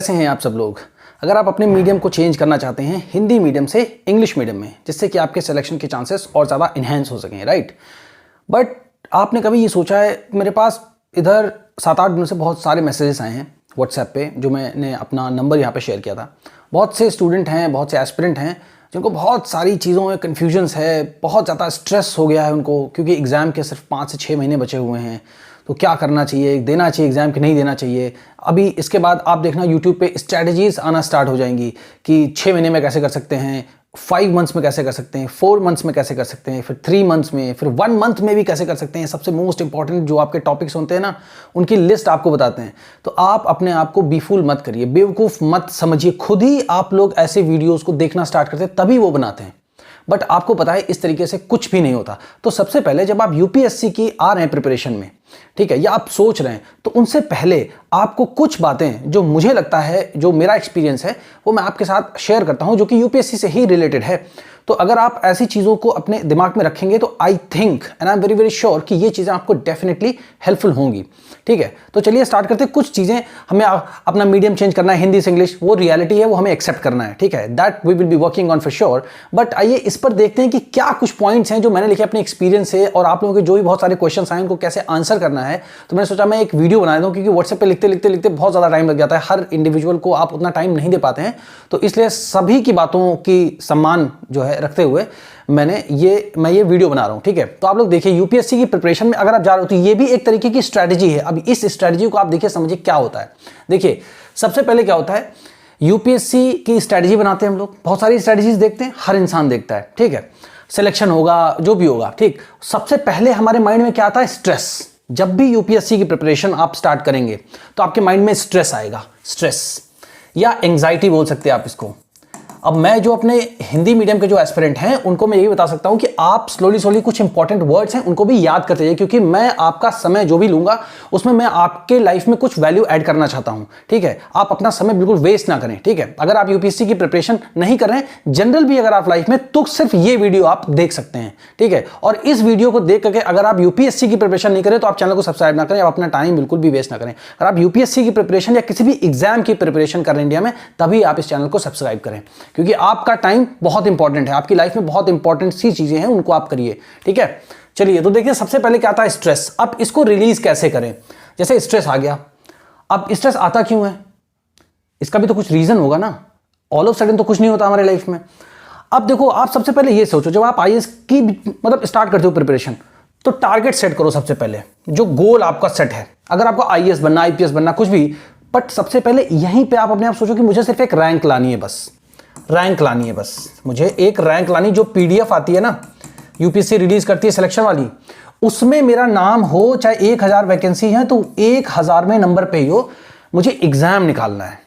कैसे हैं आप सब लोग। अगर आप अपने मीडियम को चेंज करना चाहते हैं हिंदी मीडियम से इंग्लिश मीडियम में, जिससे कि आपके सिलेक्शन के चांसेस और ज़्यादा इन्हेंस हो सकें, राइट। बट आपने कभी ये सोचा है, मेरे पास इधर 7-8 दिनों से बहुत सारे मैसेजेस आए हैं व्हाट्सएप पे, जो मैंने अपना नंबर यहाँ पे शेयर किया था। बहुत से स्टूडेंट हैं, बहुत से एस्पिरेंट हैं जिनको बहुत सारी चीज़ों में कन्फ्यूजन्स है, बहुत ज़्यादा स्ट्रेस हो गया है उनको, क्योंकि एग्ज़ाम के सिर्फ 5 से 6 महीने बचे हुए हैं। तो क्या करना चाहिए, देना चाहिए एग्ज़ाम कि नहीं देना चाहिए। अभी इसके बाद आप देखना यूट्यूब पे स्ट्रैटेजीज़ आना स्टार्ट हो जाएंगी कि 6 महीने में कैसे कर सकते हैं, 5 मंथ्स में कैसे कर सकते हैं, 4 मंथ्स में कैसे कर सकते हैं, फिर 3 मंथ्स में, फिर 1 मंथ में भी कैसे कर सकते हैं। सबसे मोस्ट इंपॉर्टेंट जो आपके टॉपिक्स होते हैं ना, उनकी लिस्ट आपको बताते हैं। तो आप अपने आप को बेफूल मत करिए, बेवकूफ़ मत समझिए। खुद ही आप लोग ऐसे वीडियोज़ को देखना स्टार्ट करते हैं तभी वो बनाते हैं, बट आपको पता है इस तरीके से कुछ भी नहीं होता। तो सबसे पहले जब आप यूपीएससी की आ रहे हैं प्रिपरेशन में, ठीक है, या आप सोच रहे हैं, तो उनसे पहले आपको कुछ बातें जो मुझे लगता है, जो मेरा एक्सपीरियंस है, वो मैं आपके साथ शेयर करता हूं, जो कि यूपीएससी से ही रिलेटेड है। तो अगर आप ऐसी चीज़ों को अपने दिमाग में रखेंगे तो I think and I am very very sure कि ये चीज़ें आपको डेफिनेटली हेल्पफुल होंगी। ठीक है, तो चलिए स्टार्ट करते हैं। कुछ चीज़ें हमें अपना मीडियम चेंज करना है, हिंदी से इंग्लिश, वो रियलिटी है, वो हमें एक्सेप्ट करना है। ठीक है, that we will be working on for sure. But आइए इस पर देखते हैं कि क्या कुछ पॉइंट्स हैं जो मैंने लिखे अपने एक्सपीरियंस से, और आप लोगों के जो भी बहुत सारे क्वेश्चन आए उनको कैसे आंसर करना है। तो मैंने सोचा मैं एक वीडियो बना दूं, क्योंकि व्हाट्सएप पे लिखते लिखते लिखते बहुत ज़्यादा टाइम लग जाता है, हर इंडिविजुअल को आप उतना टाइम नहीं दे पाते हैं। तो इसलिए सभी की बातों की सम्मान जो है रखते हुए मैं ये वीडियो बना रहा हूं। ठीक है, तो आप लोग देखिए, यूपीएससी की प्रिपरेशन में अगर आप जा रहे हो तो ये भी एक तरीके की स्ट्रैटेजी है। अब इस स्ट्रैटेजी को आप देखिए, समझिए क्या होता है। देखिए, सबसे पहले क्या होता है, यूपीएससी की स्ट्रैटेजी बनाते हैं हम लोग, बहुत सारी स्ट्रैटेजीज देखते हैं, हर इंसान देखता है। ठीक है, सिलेक्शन होगा, जो भी होगा, ठीक। सबसे पहले हमारे माइंड में क्या आता है, स्ट्रेस। जब भी यूपीएससी की प्रिपरेशन आप स्टार्ट करेंगे तो आपके माइंड में स्ट्रेस आएगा, स्ट्रेस या एंग्जाइटी बोल सकते हैं आप इसको। अब मैं जो अपने हिंदी मीडियम के जो एस्पिरेंट हैं उनको मैं ये बता सकता हूं कि आप स्लोली कुछ इंपॉर्टेंट वर्ड्स हैं उनको भी याद करते जाइए, क्योंकि मैं आपका समय जो भी लूंगा उसमें मैं आपके लाइफ में कुछ वैल्यू ऐड करना चाहता हूं। ठीक है, आप अपना समय बिल्कुल वेस्ट ना करें। ठीक है, अगर आप यूपीएससी की प्रिपरेशन नहीं कर रहे हैं, जनरल भी अगर आप लाइफ में, तो सिर्फ ये वीडियो आप देख सकते हैं। ठीक है, और इस वीडियो को देख करके अगर आप यूपीएससी की प्रिपरेशन नहीं करें तो आप चैनल को सब्सक्राइब ना करें, आप अपना टाइम बिल्कुल भी वेस्ट ना करें। अगर आप यूपीएससी की प्रिपरेशन या किसी भी एग्जाम की प्रिपरेशन कर रहे हैं इंडिया में, तभी आप इस चैनल को सब्सक्राइब करें, क्योंकि आपका टाइम बहुत इंपॉर्टेंट है, आपकी लाइफ में बहुत इंपॉर्टेंट सी चीजें हैं, उनको आप करिए। ठीक है, चलिए तो देखिए, सबसे पहले क्या आता है, स्ट्रेस। अब इसको रिलीज कैसे करें। जैसे स्ट्रेस आ गया, अब स्ट्रेस आता क्यों है, इसका भी तो कुछ रीजन होगा ना। ऑल ऑफ सडन तो कुछ नहीं होता हमारे लाइफ में। अब देखो, आप सबसे पहले ये सोचो, जब आप आईएएस की मतलब स्टार्ट करते हो प्रिपरेशन, तो टारगेट सेट करो सबसे पहले, जो गोल आपका सेट है। अगर आपको आईएएस बनना, आईपीएस बनना, कुछ भी, बट सबसे पहले यहीं पे आप अपने आप सोचो कि मुझे सिर्फ एक रैंक लानी है, बस रैंक लानी है, बस मुझे एक रैंक लानी। जो पीडीएफ आती है ना, यूपीएससी रिलीज करती है सिलेक्शन वाली, उसमें मेरा नाम हो, चाहे 1000 वैकेंसी है तो 1000 में नंबर पे ही हो, मुझे एग्जाम निकालना है।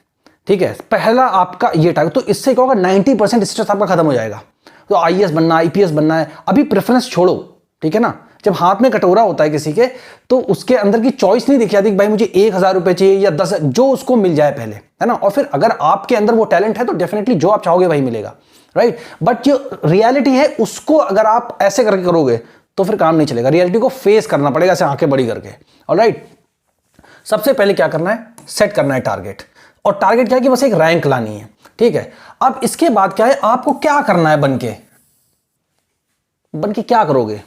ठीक है, पहला आपका ये टारगेट। तो इससे क्या होगा, 90% स्ट्रेस आपका खत्म हो जाएगा। तो आईएएस बनना, आईपीएस बनना है, अभी प्रेफरेंस छोड़ो। ठीक है ना, जब हाथ में कटोरा होता है किसी के, तो उसके अंदर की चॉइस नहीं देखी जाती कि भाई मुझे 1000 रुपए चाहिए या 10, जो उसको मिल जाए पहले, है ना। और फिर अगर आपके अंदर वो टैलेंट है तो डेफिनेटली जो आप चाहोगे वही मिलेगा, राइट। बट जो रियलिटी है उसको अगर आप ऐसे करके करोगे तो फिर काम नहीं चलेगा। रियलिटी को फेस करना पड़ेगा, ऐसे आंखें बड़ी करके। ऑलराइट, सबसे पहले क्या करना है, सेट करना है टारगेट। और टारगेट क्या है कि बस एक रैंक लानी है। ठीक है, अब इसके बाद क्या है, आपको क्या करना है, बनके क्या करोगे।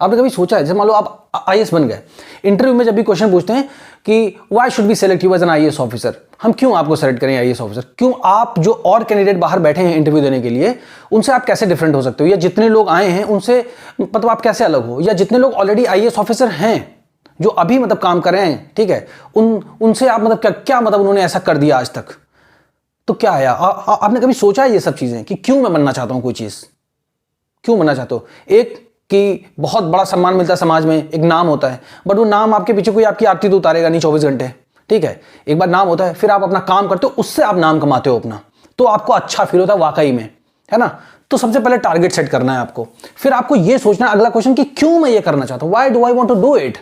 आपने कभी सोचा है, जैसे मान लो आप आईएएस बन गए, इंटरव्यू में जब भी क्वेश्चन पूछते हैं कि why should be select you as an IAS officer, हम क्यों आपको सेलेक्ट करें आईएएस ऑफिसर, क्यों आप जो और कैंडिडेट बाहर बैठे हैं इंटरव्यू देने के लिए, उनसे आप कैसे डिफरेंट हो सकते हो, या जितने लोग आए हैं उनसे मतलब आप कैसे अलग हो, या जितने लोग ऑलरेडी आईएएस ऑफिसर हैं जो अभी मतलब काम कर रहे हैं, ठीक है, उनसे आप मतलब क्या मतलब उन्होंने ऐसा कर दिया आज तक। तो क्या है, आपने कभी सोचा है ये सब चीजें कि क्यों मैं बनना चाहता हूं कोई चीज, क्यों बनना चाहता हूं। एक कि बहुत बड़ा सम्मान मिलता है समाज में, एक नाम होता है, बट वो नाम आपके पीछे कोई आपकी आरती तो उतारेगा नहीं 24 घंटे। ठीक है, एक बार नाम होता है, फिर आप अपना काम करते हो, उससे आप नाम कमाते हो अपना, तो आपको अच्छा फील होता है वाकई में, है ना। तो सबसे पहले टारगेट सेट करना है आपको, फिर आपको ये सोचना है अगला क्वेश्चन कि क्यों मैं ये करना चाहता हूं, why do I want to do it,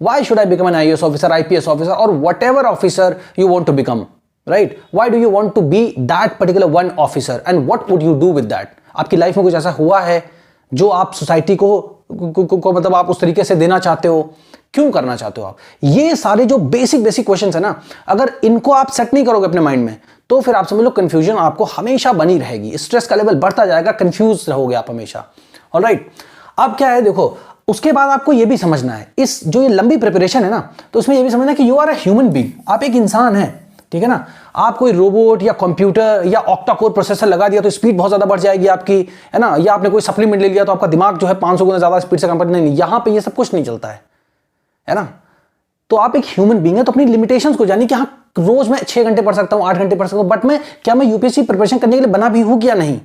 why should I become an IAS officer, IPS officer, और whatever officer you want to become, right. Why do you want to be that particular one officer and what would you do with that. आपकी life में कुछ ऐसा हुआ है जो आप society को मतलब आप उस तरीके से देना चाहते हो, क्यों करना चाहते हो आप? ये सारे जो बेसिक बेसिक क्वेश्चंस है ना, अगर इनको आप सेट नहीं करोगे अपने माइंड में, तो फिर आप समझ लो कंफ्यूजन आपको हमेशा बनी रहेगी, स्ट्रेस का लेवल बढ़ता जाएगा, कंफ्यूज रहोगे आप हमेशा। ऑलराइट, अब क्या है देखो, उसके बाद आपको ये भी समझना है, इस जो ये लंबी प्रिपरेशन है ना, तो उसमें ये भी समझना है कि you are a human being, आप एक इंसान हैं, ठीक है ना। आप कोई रोबोट या कंप्यूटर या ऑक्टा कोर प्रोसेसर लगा दिया तो स्पीड बहुत ज्यादा बढ़ जाएगी आपकी, है ना, या आपने कोई सप्लीमेंट ले लिया तो आपका दिमाग जो है 500 गुना ज्यादा स्पीड से काम करता, नहीं, यहां पे ये सब कुछ नहीं चलता है ना। तो आप एक ह्यूमन बीइंग है, तो अपनी लिमिटेशंस को जानिए कि हाँ, रोज मैं 6 घंटे पढ़ सकता हूं, 8 घंटे पढ़ सकता हूं, बट क्या मैं यूपीएससी प्रिपरेशन करने के लिए बना भी हूं क्या नहीं?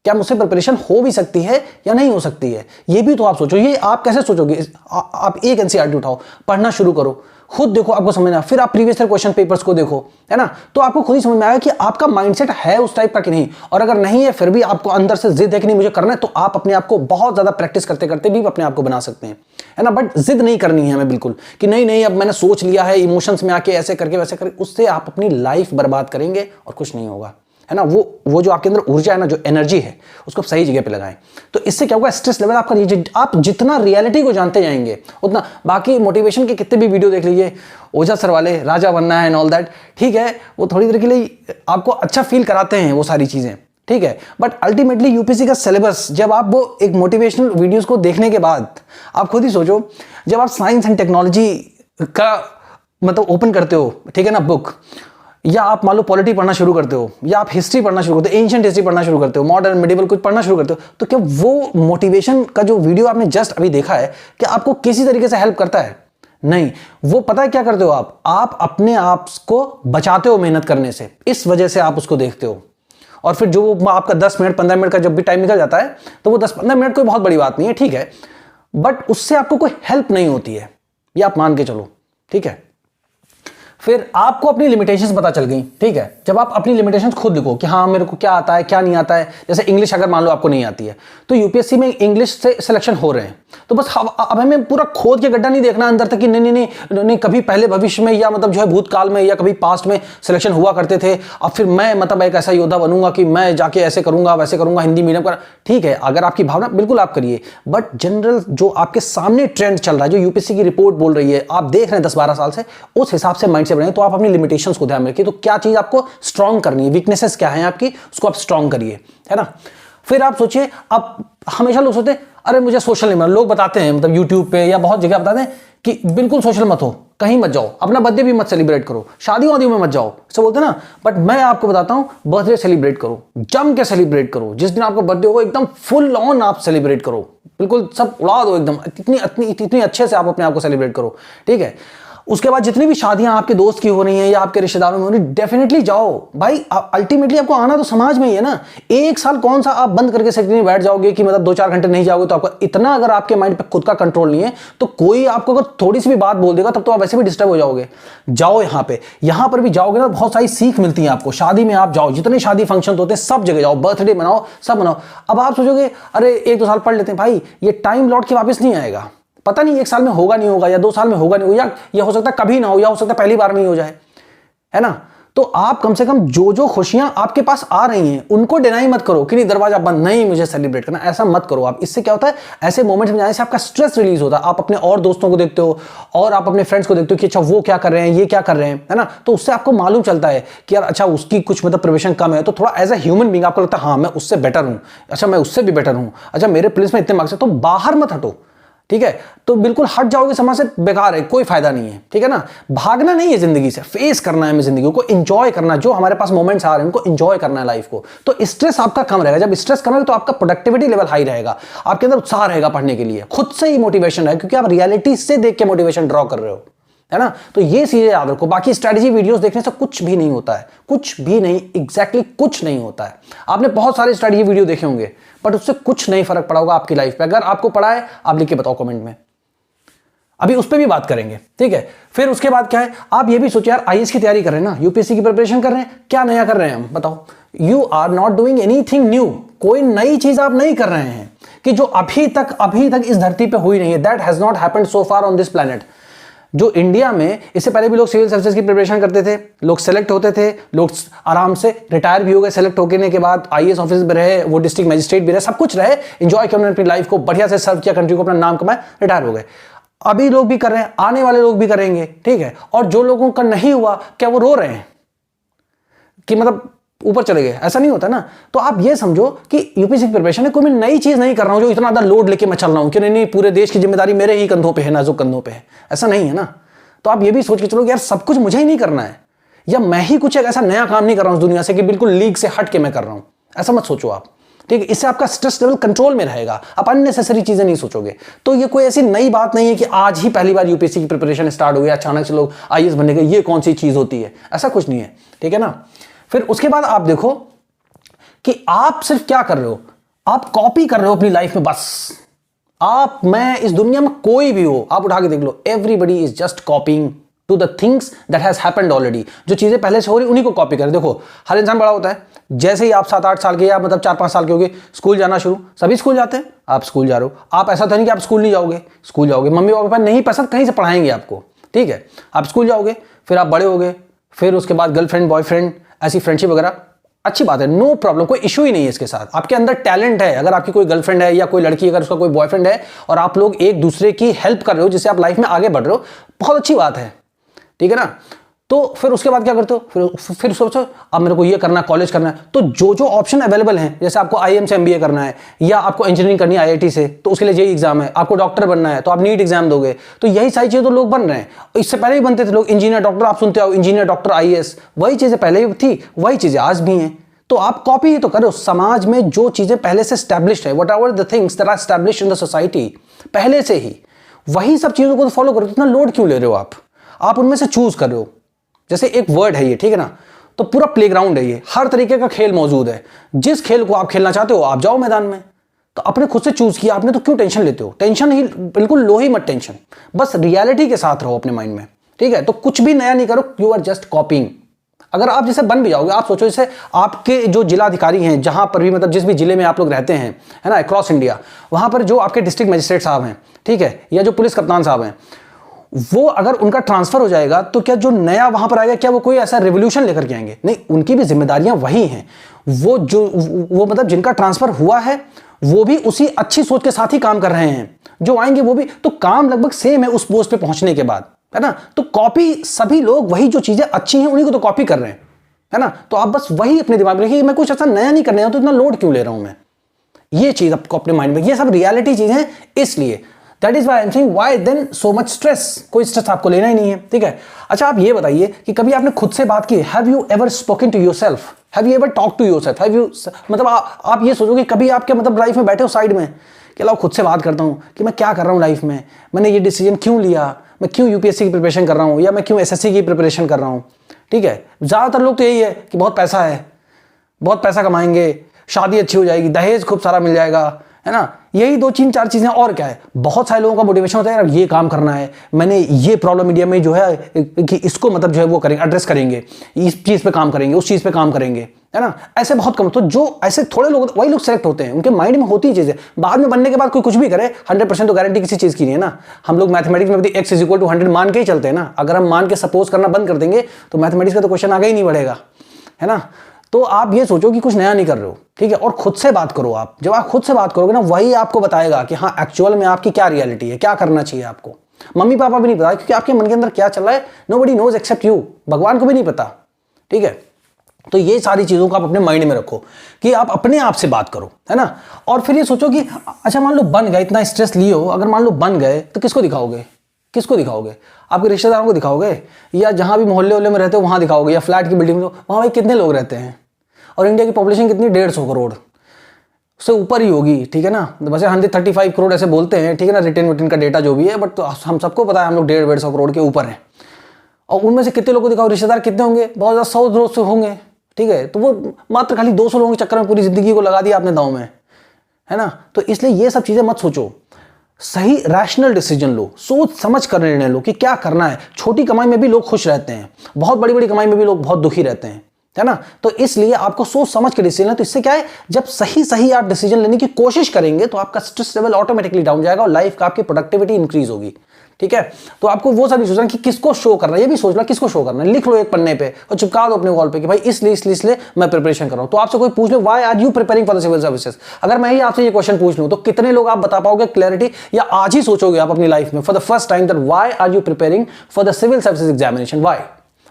क्या मुझसे प्रिपरेशन हो भी सकती है या नहीं हो सकती है? ये भी तो आप सोचो। ये आप कैसे सोचोगे? आप एक एनसीईआरटी उठाओ, पढ़ना शुरू करो, खुद देखो, आपको समझना, फिर आप प्रीवियस ईयर क्वेश्चन पेपर्स को देखो, है ना, तो आपको खुद ही समझ में आएगा कि आपका माइंडसेट है उस टाइप का कि नहीं। और अगर नहीं है, फिर भी आपको अंदर से जिद है कि नहीं मुझे करना है, तो आप अपने आप को बहुत ज्यादा प्रैक्टिस करते करते भी अपने आप को बना सकते हैं, है ना। बट जिद नहीं करनी है हमें बिल्कुल कि नहीं नहीं, अब मैंने सोच लिया है, इमोशंस में आके ऐसे करके वैसे करके, उससे आप अपनी लाइफ बर्बाद करेंगे और कुछ नहीं होगा, है ना। वो जो आपके अंदर ऊर्जा है ना, जो एनर्जी है, उसको आप सही जगह पे लगाएं। तो इससे क्या होगा, स्ट्रेस लेवल आपका, आप जितना रियलिटी को जानते जाएंगे उतना, बाकी मोटिवेशन के कितने भी वीडियो देख लीजिए, ओझा सर वाले, राजा बनना है एंड ऑल दैट, ठीक है, वो थोड़ी देर के लिए आपको अच्छा फील कराते हैं वो सारी चीजें, ठीक है। बट अल्टीमेटली यूपीएससी का सिलेबस, जब आप वो एक मोटिवेशनल वीडियोस को देखने के बाद, आप खुद ही सोचो, जब आप साइंस एंड टेक्नोलॉजी का मतलब ओपन करते हो, ठीक है ना, बुक, या आप मान लो पॉलिटी पढ़ना शुरू करते हो, या आप हिस्ट्री पढ़ना शुरू करते हो, एंशिएंट हिस्ट्री पढ़ना शुरू करते हो, मॉडर्न मिडिवल कुछ पढ़ना शुरू करते हो, तो क्या वो मोटिवेशन का जो वीडियो आपने जस्ट अभी देखा है, क्या आपको किसी तरीके से हेल्प करता है? नहीं। वो पता है क्या करते हो आप अपने आप को बचाते हो मेहनत करने से, इस वजह से आप उसको देखते हो। और फिर जो आपका 10 मिनट 15 मिनट का जब भी टाइम निकल जाता है, तो वो 10-15 मिनट कोई बहुत बड़ी बात नहीं है, ठीक है, बट उससे आपको कोई हेल्प नहीं होती है, ये आप मान के चलो, ठीक है। फिर आपको अपनी लिमिटेशंस पता चल गई, ठीक है। जब आप अपनी लिमिटेशंस खुद लिखो कि हाँ मेरे को क्या आता है क्या नहीं आता है, जैसे इंग्लिश अगर मान लो आपको नहीं आती है, तो यूपीएससी में इंग्लिश से सिलेक्शन हो रहे हैं, तो बस अब हमें पूरा खोद के गड्ढा नहीं देखना अंदर तक कि नहीं नहीं नहीं नहीं, कभी पहले भविष्य में या मतलब जो है भूतकाल में या कभी पास्ट में सिलेक्शन हुआ करते थे, अब फिर मैं मतलब एक ऐसा योद्धा बनूंगा कि मैं जाके ऐसे करूंगा वैसे करूंगा, हिंदी मीडियम का, ठीक है, अगर आपकी भावना बिल्कुल आप करिए, बट जनरल जो आपके सामने ट्रेंड चल रहा है, जो यूपीएससी की रिपोर्ट बोल रही है, आप देख रहे हैं 10-12 साल से, उस हिसाब से माइंड से बनाइए। तो आप अपनी लिमिटेशंस को ध्यान में रखिए, तो क्या चीज आपको स्ट्रांग करनी है, वीकनेसेस क्या है आपकी, उसको आप स्ट्रांग करिए, है ना। फिर आप सोचिए, अब हमेशा लोग सोचते हैं अरे मुझे सोशल नहीं, लोग बताते हैं मतलब यूट्यूब पे या बहुत जगह बताते हैं कि बिल्कुल सोशल मत हो, कहीं मत जाओ, अपना बर्थडे भी मत सेलिब्रेट करो, शादी वादियों में मत जाओ, ऐसा बोलते हैं ना। बट मैं आपको बताता हूं, बर्थडे सेलिब्रेट करो, जम के सेलिब्रेट करो, जिस दिन आपका बर्थडे होगा एकदम फुल ऑन आप सेलिब्रेट करो, बिल्कुल सब उड़ा दो एकदम, इतनी अच्छे से आप अपने आप को सेलिब्रेट करो, ठीक है। उसके बाद जितनी भी शादियां आपके दोस्त की हो रही हैं या आपके रिश्तेदारों में हो रही, डेफिनेटली जाओ भाई, अल्टीमेटली आपको आना तो समाज में ही है ना। एक साल कौन सा आप बंद करके सेक्रेटरी में बैठ जाओगे कि मतलब 2-4 घंटे नहीं जाओगे, तो आपका इतना अगर आपके माइंड पे खुद का कंट्रोल नहीं है, तो कोई आपको अगर थोड़ी सी भी बात बोल देगा तब तो आप वैसे भी डिस्टर्ब हो जाओगे। जाओ यहां पर भी जाओगे ना, बहुत सारी सीख मिलती है आपको। शादी में आप जाओ, जितने शादी फंक्शन होते हैं सब जगह जाओ, बर्थडे मनाओ, सब मनाओ। अब आप सोचोगे अरे 1-2 साल पढ़ लेते हैं, भाई ये टाइम लौट के वापस नहीं आएगा, पता नहीं 1 साल में होगा नहीं होगा, या 2 साल में होगा नहीं होगा, या ये हो सकता है कभी ना हो, या हो सकता है पहली बार में ही हो जाए, है ना। तो आप कम से कम जो खुशियां आपके पास आ रही हैं उनको डिनाई मत करो कि नहीं दरवाजा बंद, नहीं मुझे सेलिब्रेट करना, ऐसा मत करो आप। इससे क्या होता है, ऐसे मोमेंट्स में जाने से आपका स्ट्रेस रिलीज होता है, आप अपने और दोस्तों को देखते हो और आप अपने फ्रेंड्स को देखते हो कि अच्छा वो क्या कर रहे हैं, ये क्या कर रहे हैं, है ना। तो उससे आपको मालूम चलता है कि यार अच्छा उसकी कुछ मतलब प्रिपरेशन कम है, तो थोड़ा एज अ ह्यूमन बीइंग आपको लगता है हाँ मैं उससे बेटर हूं, अच्छा मैं उससे भी बेटर हूं, अच्छा मेरे प्रिलिम्स में इतने मार्क्स है, तो बाहर मत हटो, ठीक है। तो बिल्कुल हट जाओगे समाज से, बेकार है, कोई फायदा नहीं है, ठीक है ना। भागना नहीं है जिंदगी से, फेस करना है हमें जिंदगी को, एंजॉय करना, जो हमारे पास मोमेंट्स आ रहे हैं उनको एंजॉय करना है लाइफ को। तो स्ट्रेस आपका कम रहेगा, जब स्ट्रेस कम रहेगा तो आपका प्रोडक्टिविटी लेवल हाई रहेगा, आपके अंदर उत्साह रहेगा पढ़ने के लिए, खुद से ही मोटिवेशन है, क्योंकि आप रियलिटी से देख के मोटिवेशन ड्रॉ कर रहे हो, है ना। तो ये चीजें याद रखो। बाकी स्ट्रेटजी वीडियोस देखने से कुछ भी नहीं होता है, कुछ भी नहीं, एग्जैक्टली कुछ नहीं होता है। आपने बहुत सारे स्ट्रेटजी वीडियो देखे होंगे, बट उससे कुछ नहीं फर्क पड़ा होगा आपकी लाइफ पे। अगर आपको पड़ा है आप लिख के बताओ कमेंट में, अभी उस पर भी बात करेंगे, ठीक है। फिर उसके बाद क्या है, आप ये भी सोचिए यार आईएएस की तैयारी कर रहे हैं ना, यूपीएससी की प्रिपरेशन कर रहे हैं, क्या नया कर रहे हैं हम, बताओ। You are not doing anything new, कोई नई चीज आप नहीं कर रहे हैं कि जो अभी तक इस धरती पे हुई नहीं है। That has not happened so far on this planet. जो इंडिया में इससे पहले भी लोग सिविल सर्विसेज की प्रिपरेशन करते थे, लोग सेलेक्ट होते थे, लोग आराम से रिटायर भी हो गए, सेलेक्ट होने के बाद आईएएस ऑफिसर भी रहे, वो डिस्ट्रिक्ट मजिस्ट्रेट भी रहे, सब कुछ रहे, एंजॉय किया उन्होंने अपनी लाइफ को, बढ़िया से सर्व किया कंट्री को, अपना नाम कमाया, रिटायर हो गए। अभी लोग भी कर रहे हैं, आने वाले लोग भी करेंगे, ठीक है। और जो लोगों का नहीं हुआ, क्या वो रो रहे हैं कि मतलब ऊपर चले गए? ऐसा नहीं होता ना। तो आप ये समझो कि यूपीएससी की प्रिपरेशन है, कोई मैं नई चीज नहीं कर रहा हूं जो इतना ज्यादा लोड लेके मैं चल रहा हूं कि नहीं पूरे देश की जिम्मेदारी मेरे ही कंधों पे है, नाजुक कंधों पे है, ऐसा नहीं है ना। तो आप ये भी सोच के चलो यार सब कुछ मुझे ही नहीं करना है, या मैं ही कुछ एक ऐसा नया काम नहीं कर रहा हूं उस दुनिया से कि बिल्कुल लीग से हट के मैं कर रहा हूं, ऐसा मत सोचो आप, ठीक है। इससे आपका स्ट्रेस लेवल कंट्रोल में रहेगा, आप अननेसेसरी चीजें नहीं सोचोगे। तो ये कोई ऐसी नई बात नहीं है कि आज ही पहली बार यूपीएससी की प्रिपरेशन स्टार्ट हो गया, अचानक से लोग आईएएस बनने गए, ये कौन सी चीज होती है, ऐसा कुछ नहीं है, ठीक है ना। फिर उसके बाद आप देखो कि आप सिर्फ क्या कर रहे हो, आप कॉपी कर रहे हो अपनी लाइफ में बस। आप, मैं, इस दुनिया में कोई भी हो, आप उठा के देख लो, everybody is just coping to the things that has happened already. जो चीजें पहले से हो रही उन्हीं को कॉपी कर। देखो हर इंसान बड़ा होता है, जैसे ही आप 7-8 साल के या मतलब 4-5 साल के हो गए, स्कूल जाना शुरू, सभी स्कूल जाते हैं, आप स्कूल जा रहे हो। आप ऐसा तो नहीं कि आप स्कूल नहीं जाओगे, स्कूल जाओगे, मम्मी पापा नहीं पसंद कहीं से पढ़ाएंगे आपको, ठीक है। आप स्कूल जाओगे, फिर आप बड़े हो गए, फिर उसके बाद गर्लफ्रेंड बॉयफ्रेंड ऐसी फ्रेंडशिप वगैरह, अच्छी बात है, नो प्रॉब्लम, कोई इशू ही नहीं है इसके साथ। आपके अंदर टैलेंट है, अगर आपकी कोई गर्लफ्रेंड है या कोई लड़की अगर उसका कोई बॉयफ्रेंड है और आप लोग एक दूसरे की हेल्प कर रहे हो जिससे आप लाइफ में आगे बढ़ रहे हो, बहुत अच्छी बात है, ठीक है ना। तो फिर उसके बाद क्या करते हो, फिर सोचो अब मेरे को ये करना है, कॉलेज करना है, तो जो जो ऑप्शन अवेलेबल हैं, जैसे आपको आईएम से एमबीए करना है या आपको इंजीनियरिंग करनी है आईआईटी से, तो उसके लिए जेईई एग्जाम है। आपको डॉक्टर बनना है तो आप नीट एग्जाम दोगे। तो यही सारी चीजें तो लोग बन रहे हैं, इससे पहले भी बनते थे लोग, इंजीनियर डॉक्टर, आप सुनते हो इंजीनियर डॉक्टर आईएएस, वही चीजें पहले भी थी, वही चीजें आज भी हैं। तो आप कॉपी ही तो करो समाज में जो चीजें पहले से स्टैब्लिश्ड है, whatever the things that are established in the society, पहले से ही वही सब चीजों को तो फॉलो करो। इतना लोड क्यों ले रहे हो आप उनमें से चूज कर रहे हो। जैसे एक वर्ड है ये, ठीक है ना, तो पूरा प्लेग्राउंड है ये, हर तरीके का खेल मौजूद है। जिस खेल को आप खेलना चाहते हो आप जाओ मैदान में। तो अपने खुद से चूज किया आपने, तो क्यों टेंशन लेते हो? टेंशन ही बिल्कुल लो ही मत टेंशन, बस रियलिटी के साथ रहो अपने माइंड में, ठीक है। तो कुछ भी नया नहीं करो, यू आर जस्ट कॉपिंग। अगर आप जैसे बन भी जाओगे, आप सोचो जैसे आपके जो जिला अधिकारी हैं, जहां पर भी मतलब जिस भी जिले में आप लोग रहते हैं, है ना, अक्रॉस इंडिया, वहां पर जो आपके डिस्ट्रिक्ट मजिस्ट्रेट साहब हैं, ठीक है, या जो पुलिस कप्तान साहब हैं, वो अगर उनका ट्रांसफर हो जाएगा तो क्या जो नया वहां पर आएगा, क्या वो कोई ऐसा रेवोल्यूशन लेकर के आएंगे? नहीं, उनकी भी जिम्मेदारियां वही हैं। वो मतलब जिनका ट्रांसफर हुआ है वो भी उसी अच्छी सोच के साथ ही काम कर रहे हैं, जो आएंगे वो भी, तो काम लगभग सेम है उस पोस्ट पे पहुंचने के बाद, है ना। तो कॉपी सभी लोग वही जो चीजें अच्छी हैं उन्हीं को तो कॉपी कर रहे हैं, है ना। तो आप बस वही अपने दिमाग में रखिए, मैं कुछ ऐसा नया नहीं करने, तो इतना लोड क्यों ले रहा हूं मैं, ये चीज आपको अपने माइंड में, ये सब रियलिटी चीज है, इसलिए that is why I am saying why then so much stress. कोई स्ट्रेस आपको लेना ही नहीं है, ठीक है। अच्छा आप ये बताइए कि कभी आपने खुद से बात की, have you ever spoken to yourself, have you ever talk to yourself, have you, मतलब आप ये सोचो कि कभी आपके मतलब लाइफ में बैठे हो साइड में कि लाओ खुद से बात करता हूं कि मैं क्या कर रहा हूं लाइफ में, मैंने ये डिसीजन क्यों लिया, मैं क्यों यूपीएससी की प्रिपरेशन कर रहा हूं या मैं क्यों एसएससी की प्रिपरेशन कर रहा हूं, ठीक है। ज्यादातर लोग तो यही है कि बहुत पैसा है, बहुत पैसा कमाएंगे, शादी अच्छी हो जाएगी, दहेज खूब सारा मिल जाएगा, है ना, यही 2-3-4 चीजें, और क्या है। बहुत सारे लोगों का मोटिवेशन होता है यार ये काम करना है, मैंने ये प्रॉब्लम इंडिया में जो है कि इसको मतलब जो है वो करेंगे, एड्रेस करेंगे, इस चीज पे काम करेंगे, उस चीज पे काम करेंगे, है ना। ऐसे बहुत कम, तो जो ऐसे थोड़े लोग, वही लोग सेलेक्ट होते हैं, उनके माइंड में होती चीजें, बाद में बनने के बाद कोई कुछ भी करे 100% तो गारंटी किसी चीज की नहीं है ना। हम लोग मैथमेटिक्स में भी x = 100 मान के ही चलते हैं ना। अगर हम मान के सपोज करना बंद कर देंगे तो मैथमेटिक्स का तो क्वेश्चन आगे ही नहीं बढ़ेगा, है ना। तो आप ये सोचो कि कुछ नया नहीं कर रहे हो, ठीक है, और खुद से बात करो। आप जब आप खुद से बात करोगे ना, वही आपको बताएगा कि हाँ एक्चुअल में आपकी क्या रियलिटी है, क्या करना चाहिए आपको। मम्मी पापा भी नहीं पता, क्योंकि आपके मन के अंदर क्या चल रहा है नोबडी नोज एक्सेप्ट यू, भगवान को भी नहीं पता, ठीक है। तो ये सारी चीजों को आप अपने माइंड में रखो कि आप अपने आप से बात करो, है ना। और फिर ये सोचो कि अच्छा मान लो बन गए, इतना स्ट्रेस लिए हो, अगर मान लो बन गए तो किसको दिखाओगे, किसको दिखाओगे? आपके रिश्तेदारों को दिखाओगे, या जहां भी मोहल्ले में रहते हो वहां दिखाओगे, या फ्लैट की बिल्डिंग में, वहां भाई कितने लोग रहते हैं, और इंडिया की पॉपुलेशन कितनी, 150 करोड़ से ऊपर ही होगी, ठीक है ना। वैसे 135 करोड़ ऐसे बोलते हैं, ठीक है ना, रिटर्न का डेटा जो भी है, बट तो हम सबको पता है हम लोग 150 करोड़ के ऊपर हैं। और उनमें से कितने लोगों को दिखाओ, रिश्तेदार कितने होंगे, बहुत ज़्यादा 100-200 होंगे, ठीक है। तो वो मात्र खाली 200 लोगों के चक्कर में पूरी जिंदगी को लगा दिया आपने दांव में, है ना। तो इसलिए ये सब चीजें मत सोचो, सही रैशनल डिसीजन लो, सोच समझ कर निर्णय लो कि क्या करना है। छोटी कमाई में भी लोग खुश रहते हैं, बहुत बड़ी बड़ी कमाई में भी लोग बहुत दुखी रहते हैं, है ना। तो इसलिए आपको सोच समझ के डिसीजन है। तो इससे क्या है, जब सही आप डिसीजन लेने की कोशिश करेंगे तो आपका स्ट्रेस लेवल ऑटोमेटिकली डाउन जाएगा और लाइफ का आपकी प्रोडक्टिविटी इंक्रीज होगी। ठीक है। तो आपको वो सब नहीं सोचना कि किसको शो करना है, ये भी सोचना किसको शो करना है। लिख लो एक पन्ने पे और चिपका दो अपने वॉल पे कि भाई इसलिए मैं प्रिपरेशन कर रहा हूं। तो आपसे कोई पूछ ले why are you preparing for the civil services, अगर मैं ही आपसे ये क्वेश्चन पूछ लूं तो कितने लोग आप बता पाओगे क्लैरिटी, या आज ही सोचोगे आप अपनी लाइफ में for the first time that why are you preparing for the civil services examination, why,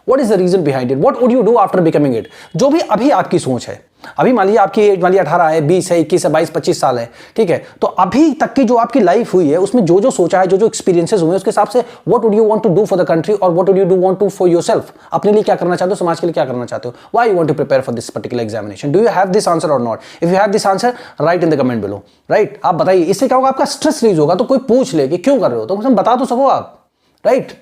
what is the reason behind it, what would you do after becoming it. जो भी अभी आपकी सोच है, अभी मान लीजिए आपकी एज मान लीजिए 18 है, 20 है, 21 है, 22, 25 साल है, ठीक है। तो अभी तक की जो आपकी लाइफ हुई है उसमें जो जो सोचा है, जो जो एक्सपीरियंसेस हुए हैं, उसके हिसाब से what would you want to do for the country और what would you do want to for yourself, अपने लिए क्या करना चाहते हो, समाज के लिए क्या करना चाहते हो, why you want to prepare for this particular examination, do you have this answer और not. If you have this answer right in the comment below, right. आप बताइए, इससे क्या होगा, आपका स्ट्रेस रिलीज होगा। तो कोई पूछ ले कि क्यों कर रहे हो तो बता तो सको आप, राइट।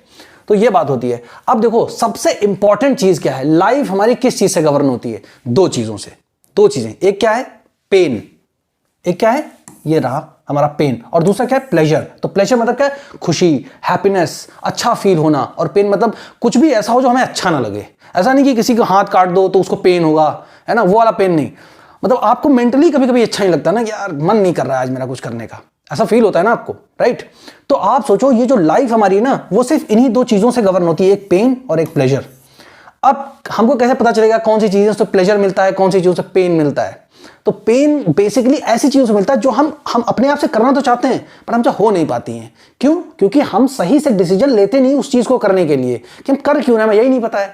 तो ये बात होती है। अब देखो सबसे इंपॉर्टेंट चीज क्या है, लाइफ हमारी किस चीज से गवर्न होती है, दो चीजों से, दो चीजें, एक क्या है पेन, एक क्या है ये रहा हमारा पेन, और दूसरा क्या है प्लेजर। तो प्लेजर मतलब क्या है, खुशी, हैप्पीनेस, अच्छा फील होना, और पेन मतलब कुछ भी ऐसा हो जो हमें अच्छा ना लगे। ऐसा नहीं कि किसी को हाथ काट दो तो उसको पेन होगा, है ना, वो वाला पेन नहीं। मतलब आपको मेंटली कभी कभी अच्छा नहीं लगता ना कि यार मन नहीं कर रहा है आज मेरा कुछ करने का, ऐसा फील होता है ना आपको, राइट। तो आप सोचो ये जो लाइफ हमारी है ना वो सिर्फ इन्हीं दो चीजों से गवर्न होती है, एक पेन और एक प्लेजर। अब हमको कैसे पता चलेगा कौन सी चीजें से प्लेजर मिलता है, कौन सी चीजों से पेन मिलता है। तो पेन बेसिकली ऐसी चीजों से मिलता है जो हम अपने आप से करना तो चाहते हैं पर हमसे हो नहीं पाती हैं। क्यों? क्योंकि हम सही से डिसीजन लेते नहीं उस चीज को करने के लिए कि हम कर क्यों रहे हैं, हमें यही नहीं पता है,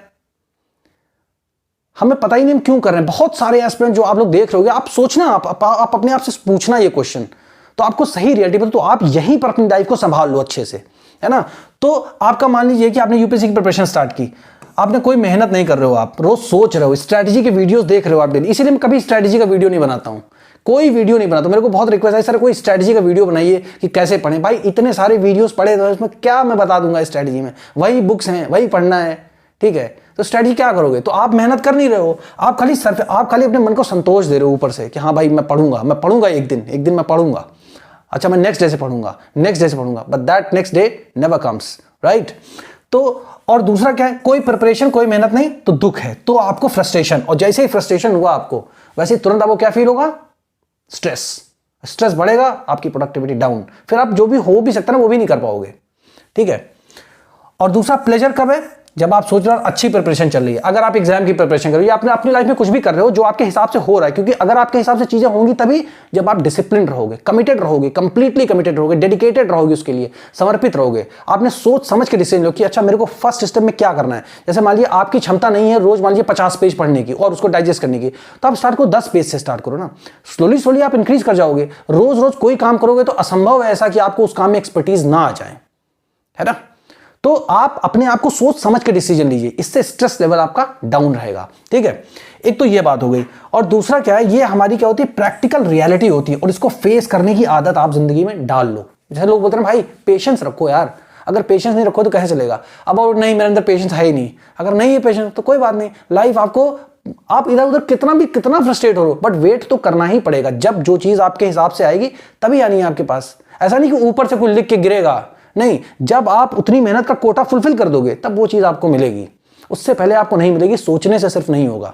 हमें पता ही नहीं हम क्यों कर रहे हैं। बहुत सारे एस्पिरेंट जो आप लोग देख रहे होगे, आप सोचना, आप अपने आप से पूछना ये क्वेश्चन, तो आपको सही रियलिटी पता, तो आप यहीं पर अपनी लाइफ को संभाल लो अच्छे से, है ना। तो आपका मान लीजिए कि आपने यूपीएससी की प्रिपरेशन स्टार्ट की, आपने कोई मेहनत नहीं कर रहे हो, आप रोज सोच रहे हो, स्ट्रैटेजी के वीडियोस देख रहे हो आप डेली। इसीलिए मैं कभी स्ट्रैटेजी का वीडियो नहीं बनाता हूं, कोई वीडियो नहीं बनाता। मेरे को बहुत रिक्वेस्ट है सर कोई स्ट्रैटेजी का वीडियो बनाइए कि कैसे पढ़ें। भाई इतने सारे वीडियोस पढ़े तो इसमें क्या मैं बता दूंगा स्ट्रैटेजी में, वही बुक्स हैं, वही पढ़ना है, ठीक है। तो स्ट्रैटेजी क्या करोगे, तो आप मेहनत कर नहीं रहे हो, आप खाली अपने मन को संतोष दे रहे हो ऊपर से कि हाँ भाई मैं पढ़ूंगा एक दिन मैं पढ़ूंगा, अच्छा मैं नेक्स्ट डे से पढ़ूंगा, but that next day never comes, right. तो और दूसरा क्या है, कोई प्रिपरेशन कोई मेहनत नहीं तो दुख है, तो आपको फ्रस्ट्रेशन, और जैसे ही फ्रस्ट्रेशन हुआ आपको वैसे ही तुरंत आपको क्या फील होगा, स्ट्रेस बढ़ेगा, आपकी प्रोडक्टिविटी डाउन, फिर आप जो भी हो भी सकता है ना वो भी नहीं कर पाओगे, ठीक है। और दूसरा प्लेजर कब है, जब आप सोच रहे हो अच्छी प्रिपरेशन चल रही है, अगर आप एग्जाम की प्रिपरेशन कर रहे हो या आपने अपनी लाइफ में कुछ भी कर रहे हो जो आपके हिसाब से हो रहा है, क्योंकि अगर आपके हिसाब से चीजें होंगी तभी जब आप डिसिप्लिन रहोगे, कमिटेड रहोगे, कंप्लीटली कमिटेड रहोगे, डेडिकेटेड रहोगे, उसके लिए समर्पित रहोगे, आपने सोच समझ के डिसीजन लो कि अच्छा मेरे को फर्स्ट स्टेप में क्या करना है। जैसे मान लीजिए आपकी क्षमता नहीं है रोज मान लीजिए 50 पेज पढ़ने की और उसको डाइजेस्ट करने की, तो आप स्टार्ट करो 10 पेज से स्टार्ट करो ना, स्लोली आप इंक्रीज कर जाओगे। रोज कोई काम करोगे तो असंभव है ऐसा कि आपको उस काम में एक्सपर्टीज ना आ जाए, है ना। तो आप अपने आप को सोच समझ के डिसीजन लीजिए, इससे स्ट्रेस लेवल आपका डाउन रहेगा, ठीक है। एक तो ये बात हो गई, और दूसरा क्या है, ये हमारी क्या होती है, प्रैक्टिकल रियलिटी होती है, और इसको फेस करने की आदत आप जिंदगी में डाल लो। जैसे लोग बोलते हैं भाई पेशेंस रखो यार, अगर पेशेंस नहीं रखो तो कैसे चलेगा। अब और नहीं मेरे अंदर पेशेंस है ही नहीं, अगर नहीं है पेशेंस तो कोई बात नहीं, लाइफ आपको, आप इधर उधर कितना फ्रस्ट्रेट हो बट वेट तो करना ही पड़ेगा। जब जो चीज आपके हिसाब से आएगी तभी आनी है आपके पास, ऐसा नहीं कि ऊपर से कोई लिख के गिरेगा, नहीं, जब आप उतनी मेहनत का कोटा फुलफिल कर दोगे तब वो चीज आपको मिलेगी, उससे पहले आपको नहीं मिलेगी। सोचने से सिर्फ नहीं होगा,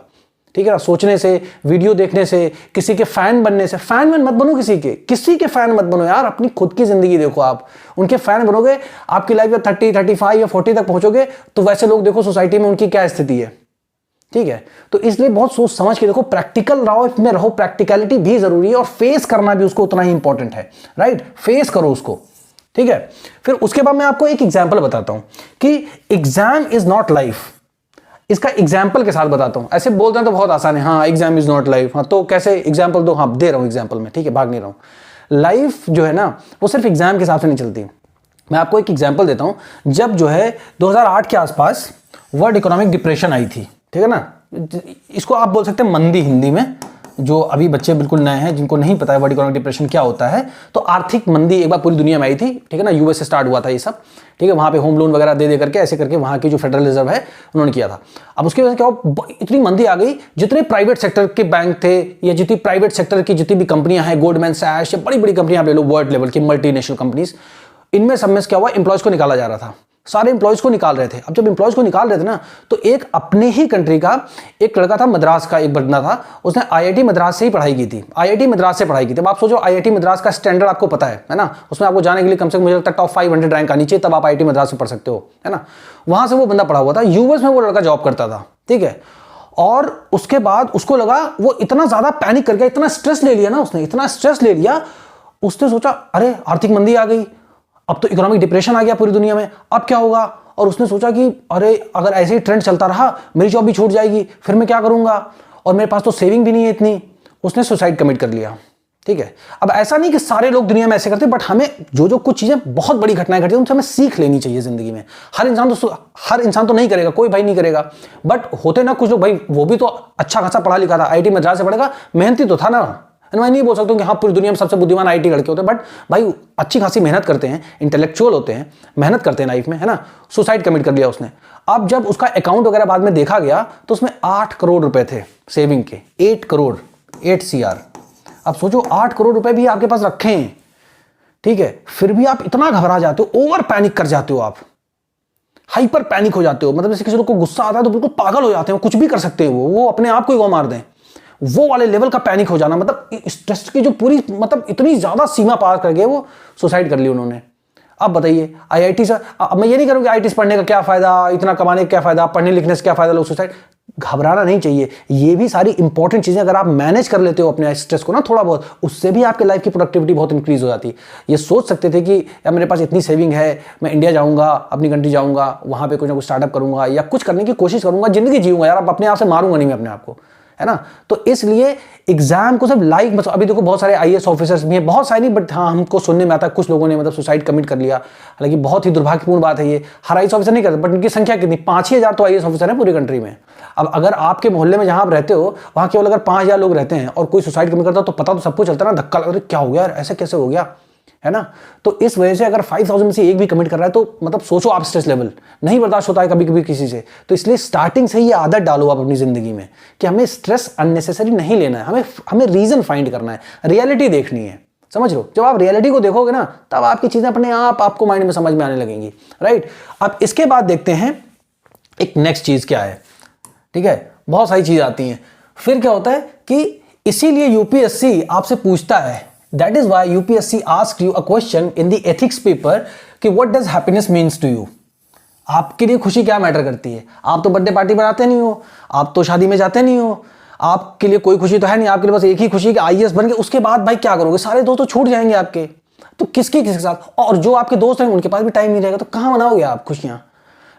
ठीक है ना, सोचने से, वीडियो देखने से, किसी के फैन बनने से, फैन मत बनो, किसी के फैन मत बनो यार, अपनी खुद की जिंदगी देखो। आप उनके फैन बनोगे, आपकी लाइफ में 30, 35 या 40 तक पहुंचोगे तो वैसे लोग देखो सोसाइटी में उनकी क्या स्थिति है, ठीक है। तो इसलिए बहुत सोच समझ के देखो, प्रैक्टिकल लाइफ में रहो, प्रैक्टिकलिटी भी जरूरी है और फेस करना भी उसको उतना ही इंपॉर्टेंट है, राइट। फेस करो उसको, ठीक है। फिर उसके बाद मैं आपको एक एग्जांपल बताता हूं कि एग्जाम इज नॉट लाइफ, इसका एग्जांपल के साथ बताता हूं। ऐसे बोलते हैं तो बहुत आसान है, हाँ एग्जाम इज नॉट लाइफ, हाँ तो कैसे एग्जांपल दो, हाँ दे रहा हूं एग्जांपल में, ठीक है, भाग नहीं रहा हूं। लाइफ जो है ना वो सिर्फ एग्जाम के हिसाब से नहीं चलती। मैं आपको एक एग्जांपल देता हूं, जब जो है 2008 के आसपास वर्ल्ड इकोनॉमिक डिप्रेशन आई थी, ठीक है ना, इसको आप बोल सकते हैं मंदी हिंदी में, जो अभी बच्चे बिल्कुल नए हैं जिनको नहीं पता है वर्ल्ड इकोनॉमिक डिप्रेशन क्या होता है। तो आर्थिक मंदी एक बार पूरी दुनिया में आई थी, ठीक है ना, यूएस से स्टार्ट हुआ था ये सब, ठीक है, वहां पे होम लोन वगैरह दे करके ऐसे करके वहां की जो फेडरल रिजर्व है उन्होंने किया था। अब उसकी वजह से क्या हुआ, इतनी मंदी आ गई, जितने प्राइवेट सेक्टर के बैंक थे या जितनी प्राइवेट सेक्टर की जितनी भी कंपनियां हैं, गोल्डमैन सैश या बड़ी बड़ी कंपनियां ले लो, वर्ल्ड लेवल की मल्टीनेशनल कंपनीज, इनमें सब में क्या हुआ, एम्प्लॉयज को निकाला जा रहा था, सारे एम्प्लॉयज़ को निकाल रहे थे। अब जब एम्प्लॉयज़ को निकाल रहे थे ना, तो एक अपने ही कंट्री का एक लड़का था, मद्रास का एक बंदा था, उसने आईआईटी मद्रास से ही पढ़ाई की थी, आईआईटी मद्रास से पढ़ाई की थी। अब आप सोचो आईआईटी मद्रास का स्टैंडर्ड आपको पता है ना, उसमें आपको जाने के लिए कम से कम मुझे लगता है टॉप 500 रैंक आनी चाहिए, तब आप आईआईटी मद्रास में पढ़ सकते हो, है ना। वहां से वो बंदा पढ़ा हुआ था, यूएस में वो लड़का जॉब करता था, ठीक है। और उसके बाद उसको लगा, वो इतना ज्यादा पैनिक कर गया, इतना स्ट्रेस ले लिया ना उसने, इतना स्ट्रेस ले लिया, उसने सोचा अरे आर्थिक मंदी आ गई, अब तो इकोनॉमिक डिप्रेशन आ गया पूरी दुनिया में, अब क्या होगा। और उसने सोचा कि अरे अगर ऐसे ही ट्रेंड चलता रहा मेरी जॉब भी छूट जाएगी, फिर मैं क्या करूंगा, और मेरे पास तो सेविंग भी नहीं है इतनी। उसने सुसाइड कमिट कर लिया, ठीक है। अब ऐसा नहीं कि सारे लोग दुनिया में ऐसे करते, बट हमें जो जो कुछ चीजें बहुत बड़ी घटनाएं घटती हैं उनसे हमें सीख लेनी चाहिए जिंदगी में। हर इंसान तो नहीं करेगा, कोई भाई नहीं करेगा, बट होते ना कुछ लोग, भाई वो भी तो अच्छा खासा पढ़ा लिखा था, आईआईटी मद्रास से पढ़ेगा, मेहनती तो था ना। मैं नहीं बोल सकता हूँ कि हाँ पूरी दुनिया में सबसे बुद्धिमान आईटी लड़के होते हैं, बट भाई अच्छी खासी मेहनत करते हैं, इंटेलेक्चुअल होते हैं, मेहनत करते हैं लाइफ में, है ना। सुसाइड कमिट कर लिया उसने। अब जब उसका अकाउंट वगैरह बाद में देखा गया तो उसमें 8 करोड़ रुपए थे सेविंग के, 8 करोड़, 8 CR। अब सोचो 8 करोड़ रुपए भी आपके पास रखे हैं, ठीक है, फिर भी आप इतना घबरा जाते हो, ओवर पैनिक कर जाते हो, आप हाइपर पैनिक हो जाते हो। मतलब जैसे किसी लोग को गुस्सा आता है तो बिल्कुल पागल हो जाते हैं, कुछ भी कर सकते हैं, वो अपने आप को ही वो मार दें, वो वाले लेवल का पैनिक हो जाना। मतलब स्ट्रेस की जो पूरी, मतलब इतनी ज्यादा सीमा पार कर गए, वो सुसाइड कर ली उन्होंने। अब बताइए आईआईटी से, अब मैं ये नहीं करूँगी आईआईटी से पढ़ने का क्या फायदा, इतना कमाने का क्या फायदा, पढ़ने लिखने से क्या फायदा, लोग सुसाइड। घबराना नहीं चाहिए, ये भी सारी इंपॉर्टेंट चीजें अगर आप मैनेज कर लेते हो अपने स्ट्रेस को ना थोड़ा बहुत, उससे भी आपके लाइफ की प्रोडक्टिविटी बहुत इंक्रीज हो जाती है। ये सोच सकते थे कि यार मेरे पास इतनी सेविंग है, मैं इंडिया जाऊंगा, अपनी कंट्री जाऊंगा, वहां पे कुछ ना कुछ स्टार्टअप करूंगा या कुछ करने की कोशिश करूंगा, जिंदगी जीऊंगा यार, अब अपने आप से मारूंगा नहीं मैं अपने आप को, है ना। तो इसलिए एग्जाम को सब लाइक, मतलब अभी देखो बहुत सारे आईएएस ऑफिसर्स भी हैं, बहुत सारे नहीं, बट हाँ हमको सुनने में आता है कुछ लोगों ने मतलब सुसाइड कमिट कर लिया। हालांकि बहुत ही दुर्भाग्यपूर्ण बात है ये, हर आईएएस ऑफिसर नहीं करते, बट इनकी संख्या कितनी, 5,000 तो आईएएस ऑफिसर है पूरी कंट्री में। अब अगर आपके मोहल्ले में जहां आप रहते हो वहां केवल अगर 5,000 लोग रहते हैं और कोई सुसाइड कमिट करता है तो पता तो सबको चलता है ना, धक्का लग रहा है, क्या हो गया यार, ऐसा कैसे हो गया, है ना। तो इस वजह से अगर 5,000 में से एक भी कमिट कर रहा है तो मतलब सोचो आप, स्ट्रेस लेवल नहीं बर्दाश्त होता है कभी कभी किसी से। तो इसलिए स्टार्टिंग से ही ये आदत डालो आप अपनी जिंदगी में कि हमें स्ट्रेस अननेसेसरी नहीं लेना है, हमें रीजन फाइंड करना है, रियलिटी देखनी है, समझ लो। जब आप रियलिटी को देखोगे ना तब आपकी चीजें अपने आप आपको माइंड में समझ में आने लगेंगी, राइट। अब इसके बाद देखते हैं एक नेक्स्ट चीज क्या है, ठीक है। बहुत सारी चीज आती हैं, फिर क्या होता है कि इसीलिए यूपीएससी आपसे पूछता है, that is why UPSC ask you a question in the ethics paper कि what does happiness means to you. आपके लिए खुशी क्या मैटर करती है। आप तो बर्थडे पार्टी बनाते नहीं हो, आप तो शादी में जाते नहीं हो, आपके लिए कोई खुशी तो है नहीं, आपके लिए बस एक ही खुशी कि आईएएस बन के उसके बाद भाई क्या करोगे, सारे दोस्त तो छूट जाएंगे आपके, तो किसके साथ, और जो आपके दोस्त हैं उनके पास भी टाइम नहीं रहेगा, तो कहां मनाओगे आप खुशियां।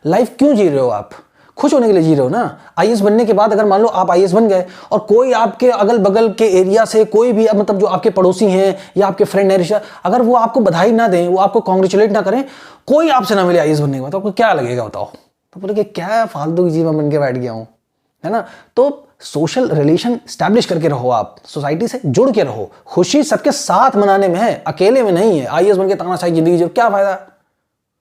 लाइफ क्यों जी रहे हो आप, खुश होने के लिए जी रहे हो ना। आईएएस बनने के बाद अगर मान लो आप आईएएस बन गए और कोई आपके अगल बगल के एरिया से कोई भी, मतलब जो आपके पड़ोसी हैं या आपके फ्रेंड है रिश्ता, अगर वो आपको बधाई ना दें, वो आपको कॉन्ग्रेचुलेट ना करें, कोई आपसे ना मिले आईएएस बनने के बाद, तो आपको क्या लगेगा बताओ। तो बोले कि क्या फालतू की चीज में बन के बैठ गया हूं, है ना। तो सोशल रिलेशन स्टैब्लिश करके रहो, आप सोसाइटी से जुड़ के रहो, खुशी सबके साथ मनाने में है, अकेले में नहीं है। आईएएस बन के तानाशाही जिंदगी जो क्या फायदा,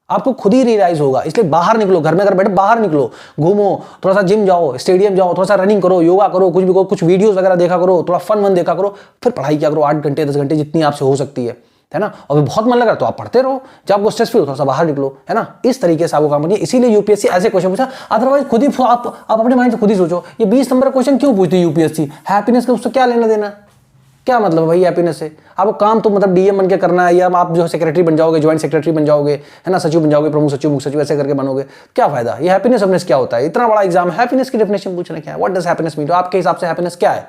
आपको खुद ही रियलाइज होगा। इसलिए बाहर निकलो, घर में अगर बैठे बाहर निकलो, घूमो, थोड़ा सा जिम जाओ, स्टेडियम जाओ, थोड़ा सा रनिंग करो, योगा करो, कुछ भी करो, कुछ वीडियोस वगैरह देखा करो, थोड़ा फन वन देखा करो, फिर पढ़ाई किया करो 8 घंटे 10 घंटे जितनी आपसे हो सकती है ना। और बहुत मन लगा तो आप पढ़ते रहो, जब आपको स्ट्रेस फील हो थोड़ा सा बाहर निकलो, है ना। इस तरीके से आपको काम करिए। इसीलिए यूपीएससी ऐसे क्वेश्चन पूछा, अदरवाइज खुद ही आप अपने माइंड से खुद ही सोचो, ये 20 नंबर क्वेश्चन क्यों पूछती है यूपीएससी, हैप्पीनेस का उससे क्या लेना देना, क्या मतलब भाई हैप्पीनेस से। आपको काम तो मतलब डीएम बन के करना है, या आप जो सेक्रेटरी बन जाओगे, ज्वाइंट सेक्रेटरी बन जाओगे, है ना, सचिव बन जाओगे, प्रमुख सचिव, मुख्य सचिव, ऐसे करके बनोगे, क्या फायदा। ये हैप्पीनेस क्या होता है, इतना बड़ा एग्जाम, हैप्पीनेस की डेफिनेशन पूछना क्या है, व्हाट डज हैप्पीनेस मीन, आपके हिसाब से हैप्पीनेस क्या है,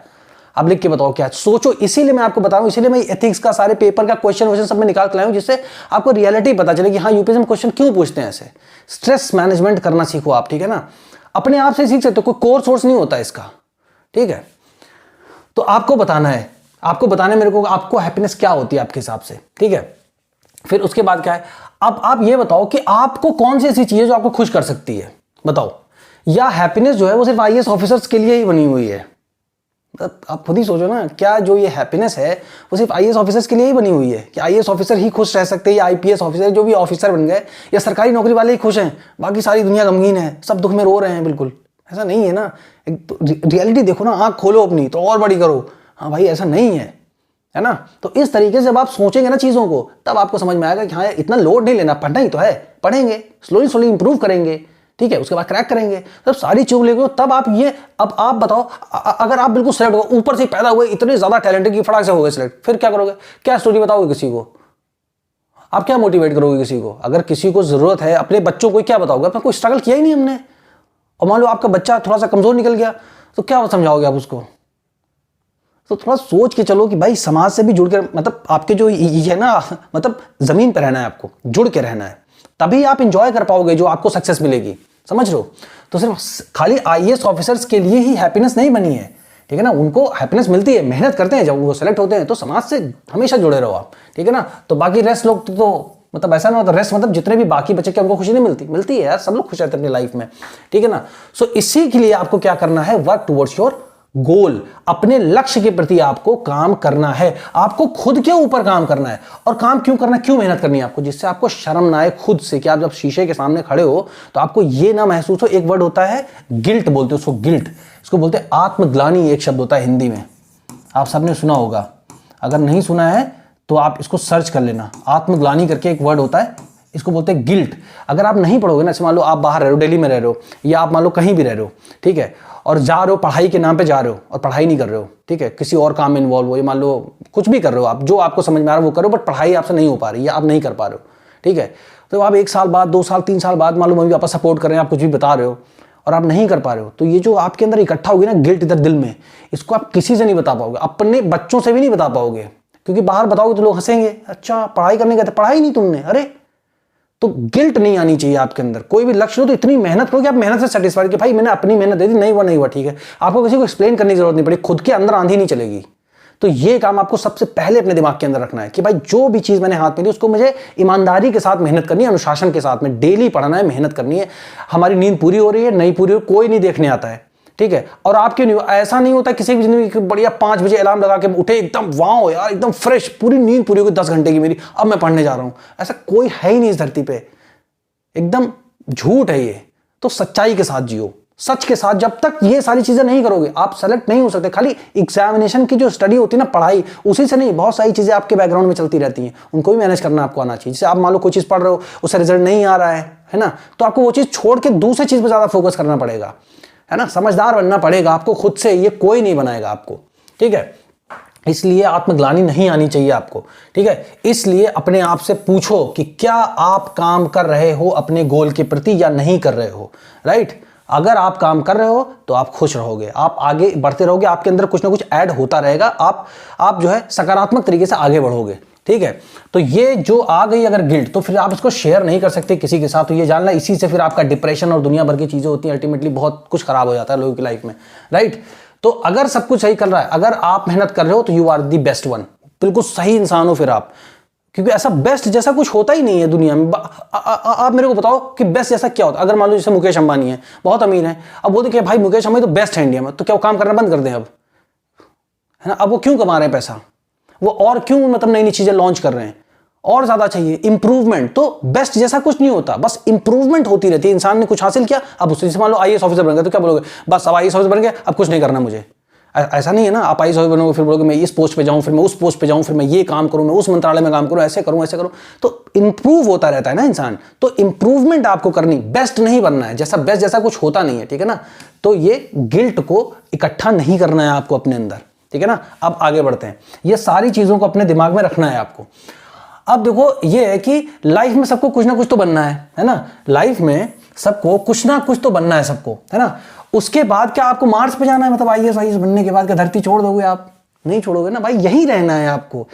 आप लिख के बताओ क्या है। सोचो, इसीलिए मैं आपको बता रहा हूं, इसीलिए मैं एथिक्स का सारे पेपर का क्वेश्चन सब में निकाल के लाया हूं, जिससे आपको रियलिटी पता चले कि हाँ यूपीएससी में क्वेश्चन क्यों पूछते हैं ऐसे। स्ट्रेस मैनेजमेंट करना सीखो आप, ठीक है ना, अपने आप से सीख सकते हो, कोई कोर्स नहीं होता इसका, ठीक है। तो आपको बताना है, आपको बताने मेरे को आपको हैप्पीनेस क्या होती है आपके हिसाब से, ठीक है। फिर उसके बाद क्या है, अब आप ये बताओ कि आपको कौन सी ऐसी चीज है जो आपको खुश कर सकती है, बताओ। या हैप्पीनेस जो है वो सिर्फ आईएएस ऑफिसर्स के लिए ही बनी हुई है, आप खुद ही सोचो ना, क्या जो ये हैप्पीनेस है वो सिर्फ आईएएस ऑफिसर्स के लिए ही बनी हुई है कि आईएएस ऑफिसर ही खुश रह सकते हैं, या आईपीएस ऑफिसर जो भी ऑफिसर बन गए, या सरकारी नौकरी वाले ही खुश हैं, बाकी सारी दुनिया गमगीन है, सब दुख में रो रहे हैं। बिल्कुल ऐसा नहीं है ना, एक तो रियलिटी देखो ना, आंख खोलो अपनी तो और बड़ी करो, हाँ भाई ऐसा नहीं है, है ना। तो इस तरीके से जब आप सोचेंगे ना चीज़ों को, तब आपको समझ में आएगा कि हाँ इतना लोड नहीं लेना, पढ़ना ही तो है, पढ़ेंगे, स्लोली स्लोली इंप्रूव करेंगे, ठीक है, उसके बाद क्रैक करेंगे। तब सारी चीज़ लेंगे, तब आप ये, अब आप बताओ, अगर आप बिल्कुल सेलेक्ट हो, ऊपर से पैदा हुए इतने ज़्यादा टैलेंटेड की फटाक से हो गए सेलेक्ट, फिर क्या करोगे? क्या स्टोरी बताओगे किसी को? आप क्या मोटिवेट करोगे किसी को? अगर किसी को ज़रूरत है, अपने बच्चों को क्या बताओगे? अपना कोई स्ट्रगल किया ही नहीं हमने, और मान लो आपका बच्चा थोड़ा सा कमज़ोर निकल गया, तो क्या समझाओगे आप उसको? तो थोड़ा सोच के चलो कि भाई समाज से भी जुड़ के, मतलब आपके जो ये है ना, मतलब ज़मीन पर रहना है, आपको जुड़ के रहना है, तभी आप इंजॉय कर पाओगे जो आपको सक्सेस मिलेगी, समझ रहे हो। तो सिर्फ खाली आईएएस ऑफिसर्स के लिए ही हैप्पीनेस नहीं बनी है, ठीक है ना, उनको हैप्पीनेस मिलती है, मेहनत करते हैं, जब वो सेलेक्ट होते हैं तो समाज से हमेशा जुड़े रहो आप, ठीक है ना। तो बाकी रेस्ट लोग तो मतलब ऐसा ना होता, रेस्ट मतलब जितने भी बाकी बच्चे के उनको खुशी नहीं मिलती, मिलती है यार, सब लोग खुश रहते हैं अपनी लाइफ में, ठीक है ना। सो इसी के लिए आपको क्या करना है? वर्क टुवर्ड्स योर गोल, अपने लक्ष्य के प्रति आपको काम करना है, आपको खुद के ऊपर काम करना है। और काम क्यों करना है, क्यों मेहनत करनी है आपको? जिससे आपको शर्म ना आए खुद से, कि आप जब शीशे के सामने खड़े हो तो आपको ये ना महसूस हो, एक वर्ड होता है गिल्ट बोलते हैं उसको, गिल्ट, इसको बोलते हैं आत्मग्लानि, एक शब्द होता है हिंदी में, आप सबने सुना होगा, अगर नहीं सुना है तो आप इसको सर्च कर लेना, आत्मग्लानि करके एक वर्ड होता है, इसको बोलते हैं गिल्ट। अगर आप नहीं पढ़ोगे ना, जैसे मान लो आप बाहर रह रहे हो, दिल्ली में रह रहे हो, या आप मान लो कहीं भी रह रहे हो, ठीक है, और जा रहे हो पढ़ाई के नाम पे जा रहे हो और पढ़ाई नहीं कर रहे हो, ठीक है, किसी और काम में इन्वॉल्व हो, या मान लो कुछ भी कर रहे हो आप, जो आपको समझ में आ रहा है वो करो, बट पढ़ाई आपसे नहीं हो पा रही है, आप नहीं कर पा रहे हो, ठीक है। तो आप 1 साल बाद, 2 साल, 3 साल बाद मान लो मम्मी पापा सपोर्ट कर रहे हैं, आप कुछ भी बता रहे हो और आप नहीं कर पा रहे हो, तो ये जो आपके अंदर इकट्ठा होगी ना गिल्ट इधर दिल में, इसको आप किसी से नहीं बता पाओगे, अपने बच्चों से भी नहीं बता पाओगे, क्योंकि बाहर बताओगे तो लोग हंसेंगे, अच्छा पढ़ाई करने गए थे, पढ़ाई नहीं तुमने, अरे। तो गिल्ट नहीं आनी चाहिए आपके अंदर, कोई भी लक्ष्य हो तो इतनी मेहनत करो कि आप मेहनत से सेटिस्फाइड, कि भाई मैंने अपनी मेहनत दे दी, नहीं हुआ, ठीक है, आपको किसी को एक्सप्लेन करने की जरूरत नहीं पड़ी, खुद के अंदर आंधी नहीं चलेगी। तो ये काम आपको सबसे पहले अपने दिमाग के अंदर रखना है कि भाई जो भी चीज मैंने हाथ में ली उसको मुझे ईमानदारी के साथ मेहनत करनी है, अनुशासन के साथ में डेली पढ़ना है, मेहनत करनी है। हमारी नींद पूरी हो रही है नहीं पूरी हो, कोई नहीं देखने आता है, ठीक है। और आपके नहीं, ऐसा नहीं होता किसी भी जिंदगी बढ़िया 5 बजे अलार्म लगा के उठे, एकदम वाओ यार, एकदम फ्रेश, पूरी नींद पूरी हो गई 10 घंटे की मेरी, अब मैं पढ़ने जा रहा हूं, ऐसा कोई है ही नहीं इस धरती पे, एकदम झूठ है ये। तो सच्चाई के साथ जियो, सच के साथ। जब तक ये सारी चीजें नहीं करोगे आप सेलेक्ट नहीं हो सकते। खाली एग्जामिनेशन की जो स्टडी होती है ना, पढ़ाई, उसी से नहीं, बहुत सारी चीजें आपके बैकग्राउंड में चलती रहती हैं, उनको भी मैनेज करना आपको आना चाहिए। जैसे आप मान लो कोई चीज पढ़ रहे हो, उससे रिजल्ट नहीं आ रहा है ना, तो आपको वो चीज छोड़ के दूसरी चीज पर ज्यादा फोकस करना पड़ेगा, है ना, समझदार बनना पड़ेगा आपको खुद से, ये कोई नहीं बनाएगा आपको, ठीक है। इसलिए आत्मग्लानि नहीं आनी चाहिए आपको, ठीक है। इसलिए अपने आप से पूछो कि क्या आप काम कर रहे हो अपने गोल के प्रति या नहीं कर रहे हो, राइट। अगर आप काम कर रहे हो तो आप खुश रहोगे, आप आगे बढ़ते रहोगे, आपके अंदर कुछ ना कुछ ऐड होता रहेगा, आप जो है सकारात्मक तरीके से आगे बढ़ोगे, ठीक है। तो ये जो आ गई अगर गिल्ट, तो फिर आप इसको शेयर नहीं कर सकते किसी के साथ, तो ये जानना, इसी से फिर आपका डिप्रेशन और दुनिया भर की चीजें होती हैं, अल्टीमेटली बहुत कुछ खराब हो जाता है लोगों की लाइफ में, राइट। तो अगर सब कुछ सही कर रहा है, अगर आप मेहनत कर रहे हो तो you are the best one, बिल्कुल सही इंसान हो फिर आप, क्योंकि ऐसा बेस्ट जैसा कुछ होता ही नहीं है दुनिया में। आप मेरे को बताओ कि बेस्ट जैसा क्या होता है। अगर मान लो जैसे मुकेश अंबानी है, बहुत अमीर है, अब बोलते कि भाई मुकेश अंबानी तो बेस्ट है इंडिया में, तो क्या वो काम करना बंद कर दें अब, है ना। अब वो क्यों कमा रहे हैं पैसा, वो और क्यों मतलब नई नई चीजें लॉन्च कर रहे हैं, और ज्यादा चाहिए इंप्रूवमेंट। तो बेस्ट जैसा कुछ नहीं होता, बस इंप्रूवमेंट होती रहती है। इंसान ने कुछ हासिल किया, अब उससे जैसे मान लो आईएएस ऑफिसर बन गए, तो क्या बोलोगे, बस अब आईएएस ऑफिसर बन गया, अब कुछ नहीं करना मुझे, ऐसा नहीं है ना। आप आईएएस ऑफिसर बनोगे, फिर बोलोगे मैं इस पोस्ट पे जाऊं, फिर मैं उस पोस्ट पे जाऊं, फिर मैं ये काम करूं, मैं उस मंत्रालय में काम करूं, ऐसे करूं। तो इंप्रूव होता रहता है ना इंसान, तो इंप्रूवमेंट आपको करनी, बेस्ट नहीं बनना है, जैसा बेस्ट जैसा कुछ होता नहीं है, ठीक है ना। तो ये गिल्ट को इकट्ठा नहीं करना है आपको अपने अंदर, ठीक है ना। अब आगे बढ़ते हैं, ये सारी चीजों को अपने दिमाग में रखना है आपको। अब देखो ये है कि लाइफ में सबको कुछ ना कुछ तो बनना है ना, लाइफ में सबको कुछ ना कुछ तो बनना है सबको, है ना। उसके बाद क्या आपको मार्स पे जाना है, मतलब आईएएस बनने के बाद क्या धरती छोड़ दोगे आप, नहीं छोड़ोगे ना भाई, यही रहना है आपको,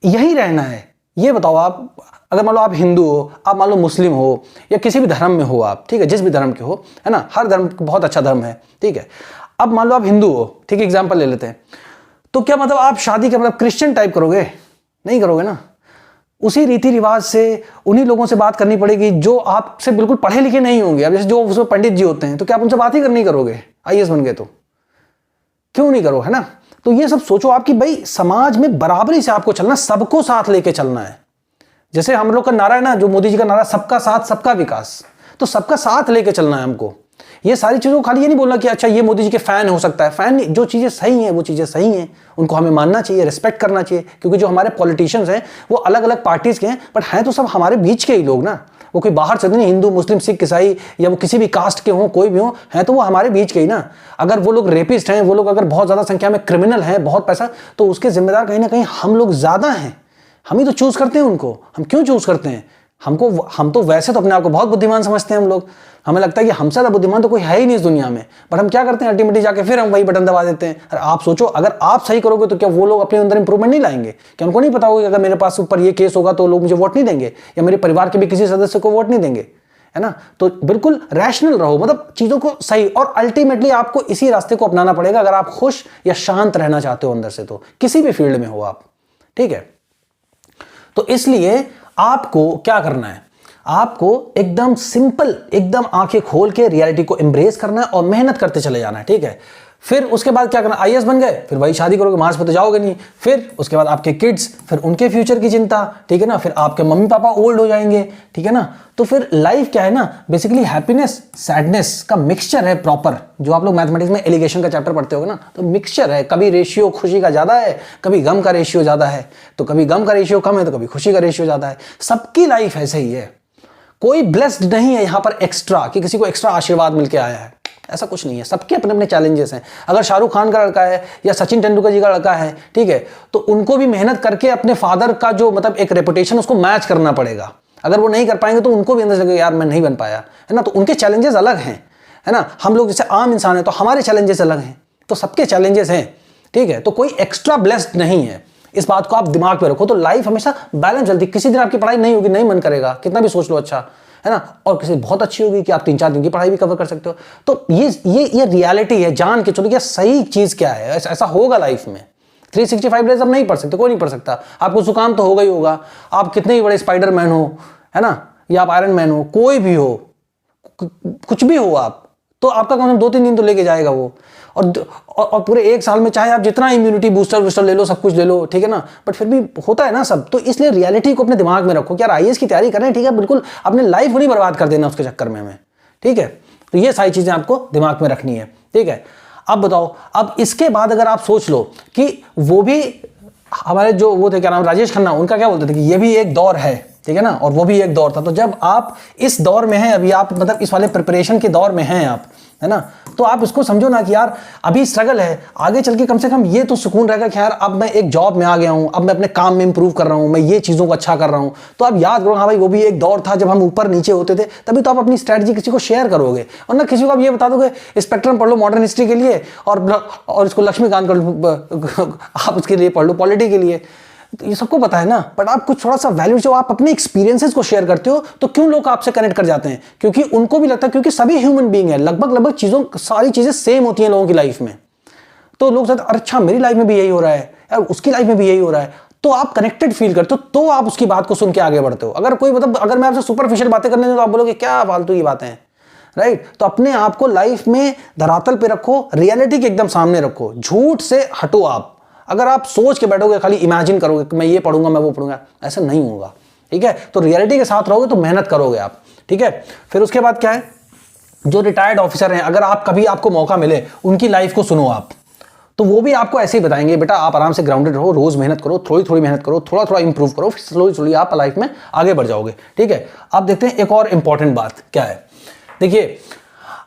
यही रहना है। ये बताओ, आप अगर मान लो आप हिंदू हो, आप मान लो मुस्लिम हो, या किसी भी धर्म में हो आप, ठीक है, जिस भी धर्म के हो, है ना, हर धर्म बहुत अच्छा धर्म है, ठीक है। अब मान लो आप हिंदू हो, ठीक है, एग्जाम्पल ले लेते हैं, तो क्या मतलब आप शादी का मतलब क्रिश्चियन टाइप करोगे, नहीं करोगे ना। उसी रीति रिवाज से उन्हीं लोगों से बात करनी पड़ेगी जो आपसे बिल्कुल पढ़े लिखे नहीं होंगे। अब जैसे जो उसमें पंडित जी होते हैं, तो क्या आप उनसे बात ही करनी करोगे, आईएएस बन गए तो क्यों नहीं करो, है ना। तो ये सब सोचो आप कि भाई समाज में बराबरी से आपको चलना, सबको साथ लेके चलना है। जैसे हम लोग का नारा है ना, जो मोदी जी का नारा, सबका साथ सबका विकास, तो सबका साथ लेके चलना है हमको। ये सारी चीज़ों को खाली ये नहीं बोलना कि अच्छा ये मोदी जी के फैन हो सकता है, फैन नहीं, जो चीज़ें सही हैं वो चीज़ें सही हैं, उनको हमें मानना चाहिए, रिस्पेक्ट करना चाहिए, क्योंकि जो हमारे पॉलिटिशियंस हैं वो अलग अलग पार्टीज के हैं, बट हैं तो सब हमारे बीच के ही लोग ना, वो कोई बाहर से नहीं, हिंदू मुस्लिम सिख ईसाई या वो किसी भी कास्ट के हों, कोई भी हो, हैं तो वो हमारे बीच के ही ना। अगर वो लोग रेपिस्ट हैं, वो लोग अगर बहुत ज़्यादा संख्या में क्रिमिनल हैं, बहुत पैसा, तो उसके जिम्मेदार कहीं ना कहीं हम लोग ज़्यादा हैं। हम ही तो चूज़ करते हैं उनको। हम क्यों चूज़ करते हैं? हम तो वैसे तो अपने आप को बहुत बुद्धिमान समझते हैं हम लोग, हमें लगता है कि हमसे ज़्यादा बुद्धिमान तो कोई है ही नहीं इस दुनिया में, बट हम क्या करते हैं, अल्टीमेटली जाके फिर हम वही बटन दबा देते हैं। अरे आप सोचो, अगर आप सही करोगे तो क्या वो लोग अपने अंदर इंप्रूवमेंट नहीं लाएंगे? क्या उनको नहीं पता होगा कि अगर मेरे पास ऊपर ये केस होगा तो लोग मुझे वोट नहीं देंगे, या मेरे परिवार के भी किसी सदस्य को वोट नहीं देंगे, है ना? तो बिल्कुल रैशनल रहो, मतलब चीज़ों को सही, और अल्टीमेटली आपको इसी रास्ते को अपनाना पड़ेगा अगर आप खुश या शांत रहना चाहते हो अंदर से, तो किसी भी फील्ड में हो आप, ठीक है? तो इसलिए आपको क्या करना है, आपको एकदम सिंपल, एकदम आंखें खोल के रियलिटी को एम्ब्रेस करना है और मेहनत करते चले जाना है, ठीक है? फिर उसके बाद क्या करना, आईएएस बन गए, फिर वही शादी करोगे, मार्च पे तो जाओगे नहीं, फिर उसके बाद आपके किड्स, फिर उनके फ्यूचर की चिंता, ठीक है ना? फिर आपके मम्मी पापा ओल्ड हो जाएंगे, ठीक है ना? तो फिर लाइफ क्या है ना, बेसिकली हैप्पीनेस सैडनेस का मिक्सचर है प्रॉपर। जो आप लोग मैथमेटिक्स में एलिगेशन का चैप्टर पढ़ते होगे ना, तो मिक्सचर है, कभी रेशियो खुशी का ज्यादा है, कभी गम का रेशियो ज्यादा है, तो कभी गम का रेशियो कम है, तो कभी खुशी का रेशियो ज्यादा है। सबकी लाइफ ऐसे ही है, कोई ब्लेस्ड नहीं है यहां पर एक्स्ट्रा, कि किसी को एक्स्ट्रा आशीर्वाद मिलके आया है, ऐसा कुछ नहीं है। सबके अपने अपने चैलेंजेस हैं। अगर शाहरुख खान का लड़का है या सचिन तेंदुलकर जी का लड़का है, ठीक है, तो उनको भी मेहनत करके अपने फादर का जो मतलब एक रेपुटेशन उसको मैच करना पड़ेगा। अगर वो नहीं कर पाएंगे तो उनको भी अंदर से लगेगा यार मैं नहीं बन पाया, है ना? तो उनके चैलेंजेस अलग हैं, है ना? हम लोग जैसे आम इंसान है तो हमारे चैलेंजेस अलग हैं, तो सबके चैलेंजेस हैं, ठीक है? तो कोई एक्स्ट्रा ब्लेस्ड नहीं है, इस बात को आप दिमाग में रखो। तो लाइफ हमेशा बैलेंस चलती है। किसी दिन आपकी पढ़ाई नहीं होगी, नहीं मन करेगा, कितना भी सोच लो अच्छा, है ना? और किसी बहुत अच्छी होगी कि आप 3-4 दिन की पढ़ाई भी कवर कर सकते हो। तो ये रियलिटी है, जान के चलो कि सही चीज क्या है। ऐसा होगा लाइफ में। 365 डेज आप नहीं पढ़ सकते, कोई नहीं पढ़ सकता। आपको जुकाम तो होगा ही होगा, आप कितने ही बड़े स्पाइडरमैन हो, है ना, या आप आयरन मैन हो, कोई भी हो, कुछ भी हो आप, तो आपका कम से कम 2-3 दिन तो लेके जाएगा वो। और पूरे 1 साल में चाहे आप जितना इम्यूनिटी बूस्टर ले लो, सब कुछ ले लो, ठीक है ना, बट फिर भी होता है ना सब। तो इसलिए रियलिटी को अपने दिमाग में रखो कि यार आईएएस की तैयारी करें, ठीक है, बिल्कुल अपने लाइफ को नहीं बर्बाद कर देना उसके चक्कर में हमें, ठीक है? तो ये सारी चीजें आपको दिमाग में रखनी है, ठीक है? अब बताओ, अब इसके बाद अगर आप सोच लो कि वो भी हमारे जो वो थे, क्या नाम, राजेश खन्ना, उनका क्या बोलते थे कि ये भी एक दौर है, ठीक है ना, और वो भी एक दौर था। तो जब आप इस दौर में हैं, अभी आप मतलब इस वाले प्रिपरेशन के दौर में हैं आप, है ना, तो आप इसको समझो ना कि यार अभी स्ट्रगल है, आगे चल के कम से कम ये तो सुकून रहेगा कि यार अब मैं एक जॉब में आ गया हूं, अब मैं अपने काम में इंप्रूव कर रहा हूं, मैं ये चीज़ों को अच्छा कर रहा हूं। तो आप याद करो, हाँ भाई वो भी एक दौर था जब हम ऊपर नीचे होते थे, तभी तो आप अपनी स्ट्रैटेजी किसी को शेयर करोगे। और ना किसी को आप ये बता दोगे स्पेक्ट्रम पढ़ लो मॉडर्न हिस्ट्री के लिए, और इसको लक्ष्मीकांत आप उसके लिए पढ़ लो पॉलिटी के लिए, तो ये सबको पता है ना। बट आप कुछ थोड़ा सा वैल्यू, जो आप अपने एक्सपीरियंसेस को शेयर करते हो, तो क्यों लोग आपसे कनेक्ट कर जाते हैं? क्योंकि उनको भी लगता है, क्योंकि सभी ह्यूमन बीइंग है, लगभग सारी चीजें सेम होती हैं लोगों की लाइफ में। तो लोग कहते हैं अच्छा मेरी लाइफ में भी यही हो रहा है यार, उसकी लाइफ में भी यही हो रहा है, तो आप कनेक्टेड फील करते हो, तो आप उसकी बात को सुन के आगे बढ़ते हो। अगर कोई मतलब अगर मैं आपसे सुपरफिशियल बातें करने तो आप बोलोगे क्या फालतू की बातें हैं, राइट? तो अपने आप को लाइफ में धरातल पे रखो, रियलिटी के एकदम सामने रखो, झूठ से हटो आप। अगर आप सोच के बैठोगे, खाली इमेजिन करोगे कि मैं ये पढ़ूंगा, मैं वो पढ़ूंगा, ऐसा नहीं होगा, ठीक है? तो रियलिटी के साथ रहोगे तो मेहनत करोगे आप, ठीक है? फिर उसके बाद क्या है, जो रिटायर्ड ऑफिसर हैं, अगर आप कभी आपको मौका मिले उनकी लाइफ को सुनो आप, तो वो भी आपको ऐसे ही बताएंगे, बेटा आप आराम से ग्राउंडेड रहो, रोज मेहनत करो, थोड़ी मेहनत करो, थोड़ा इंप्रूव करो, फिर स्लोली आप लाइफ में आगे बढ़ जाओगे, ठीक है? अब देखते हैं एक और इंपॉर्टेंट बात क्या है। देखिए,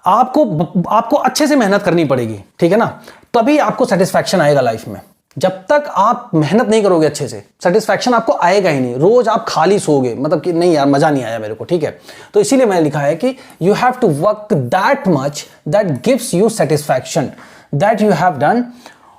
आपको अच्छे से मेहनत करनी पड़ेगी, ठीक है ना, तभी आपको सेटिस्फैक्शन आएगा लाइफ में। जब तक आप मेहनत नहीं करोगे अच्छे से, सेटिस्फैक्शन आपको आएगा ही नहीं। रोज आप खाली सोओगे, मतलब कि नहीं यार मजा नहीं आया मेरे को, ठीक है? तो इसीलिए मैंने लिखा है कि you have to work that much that gives you satisfaction, that you have done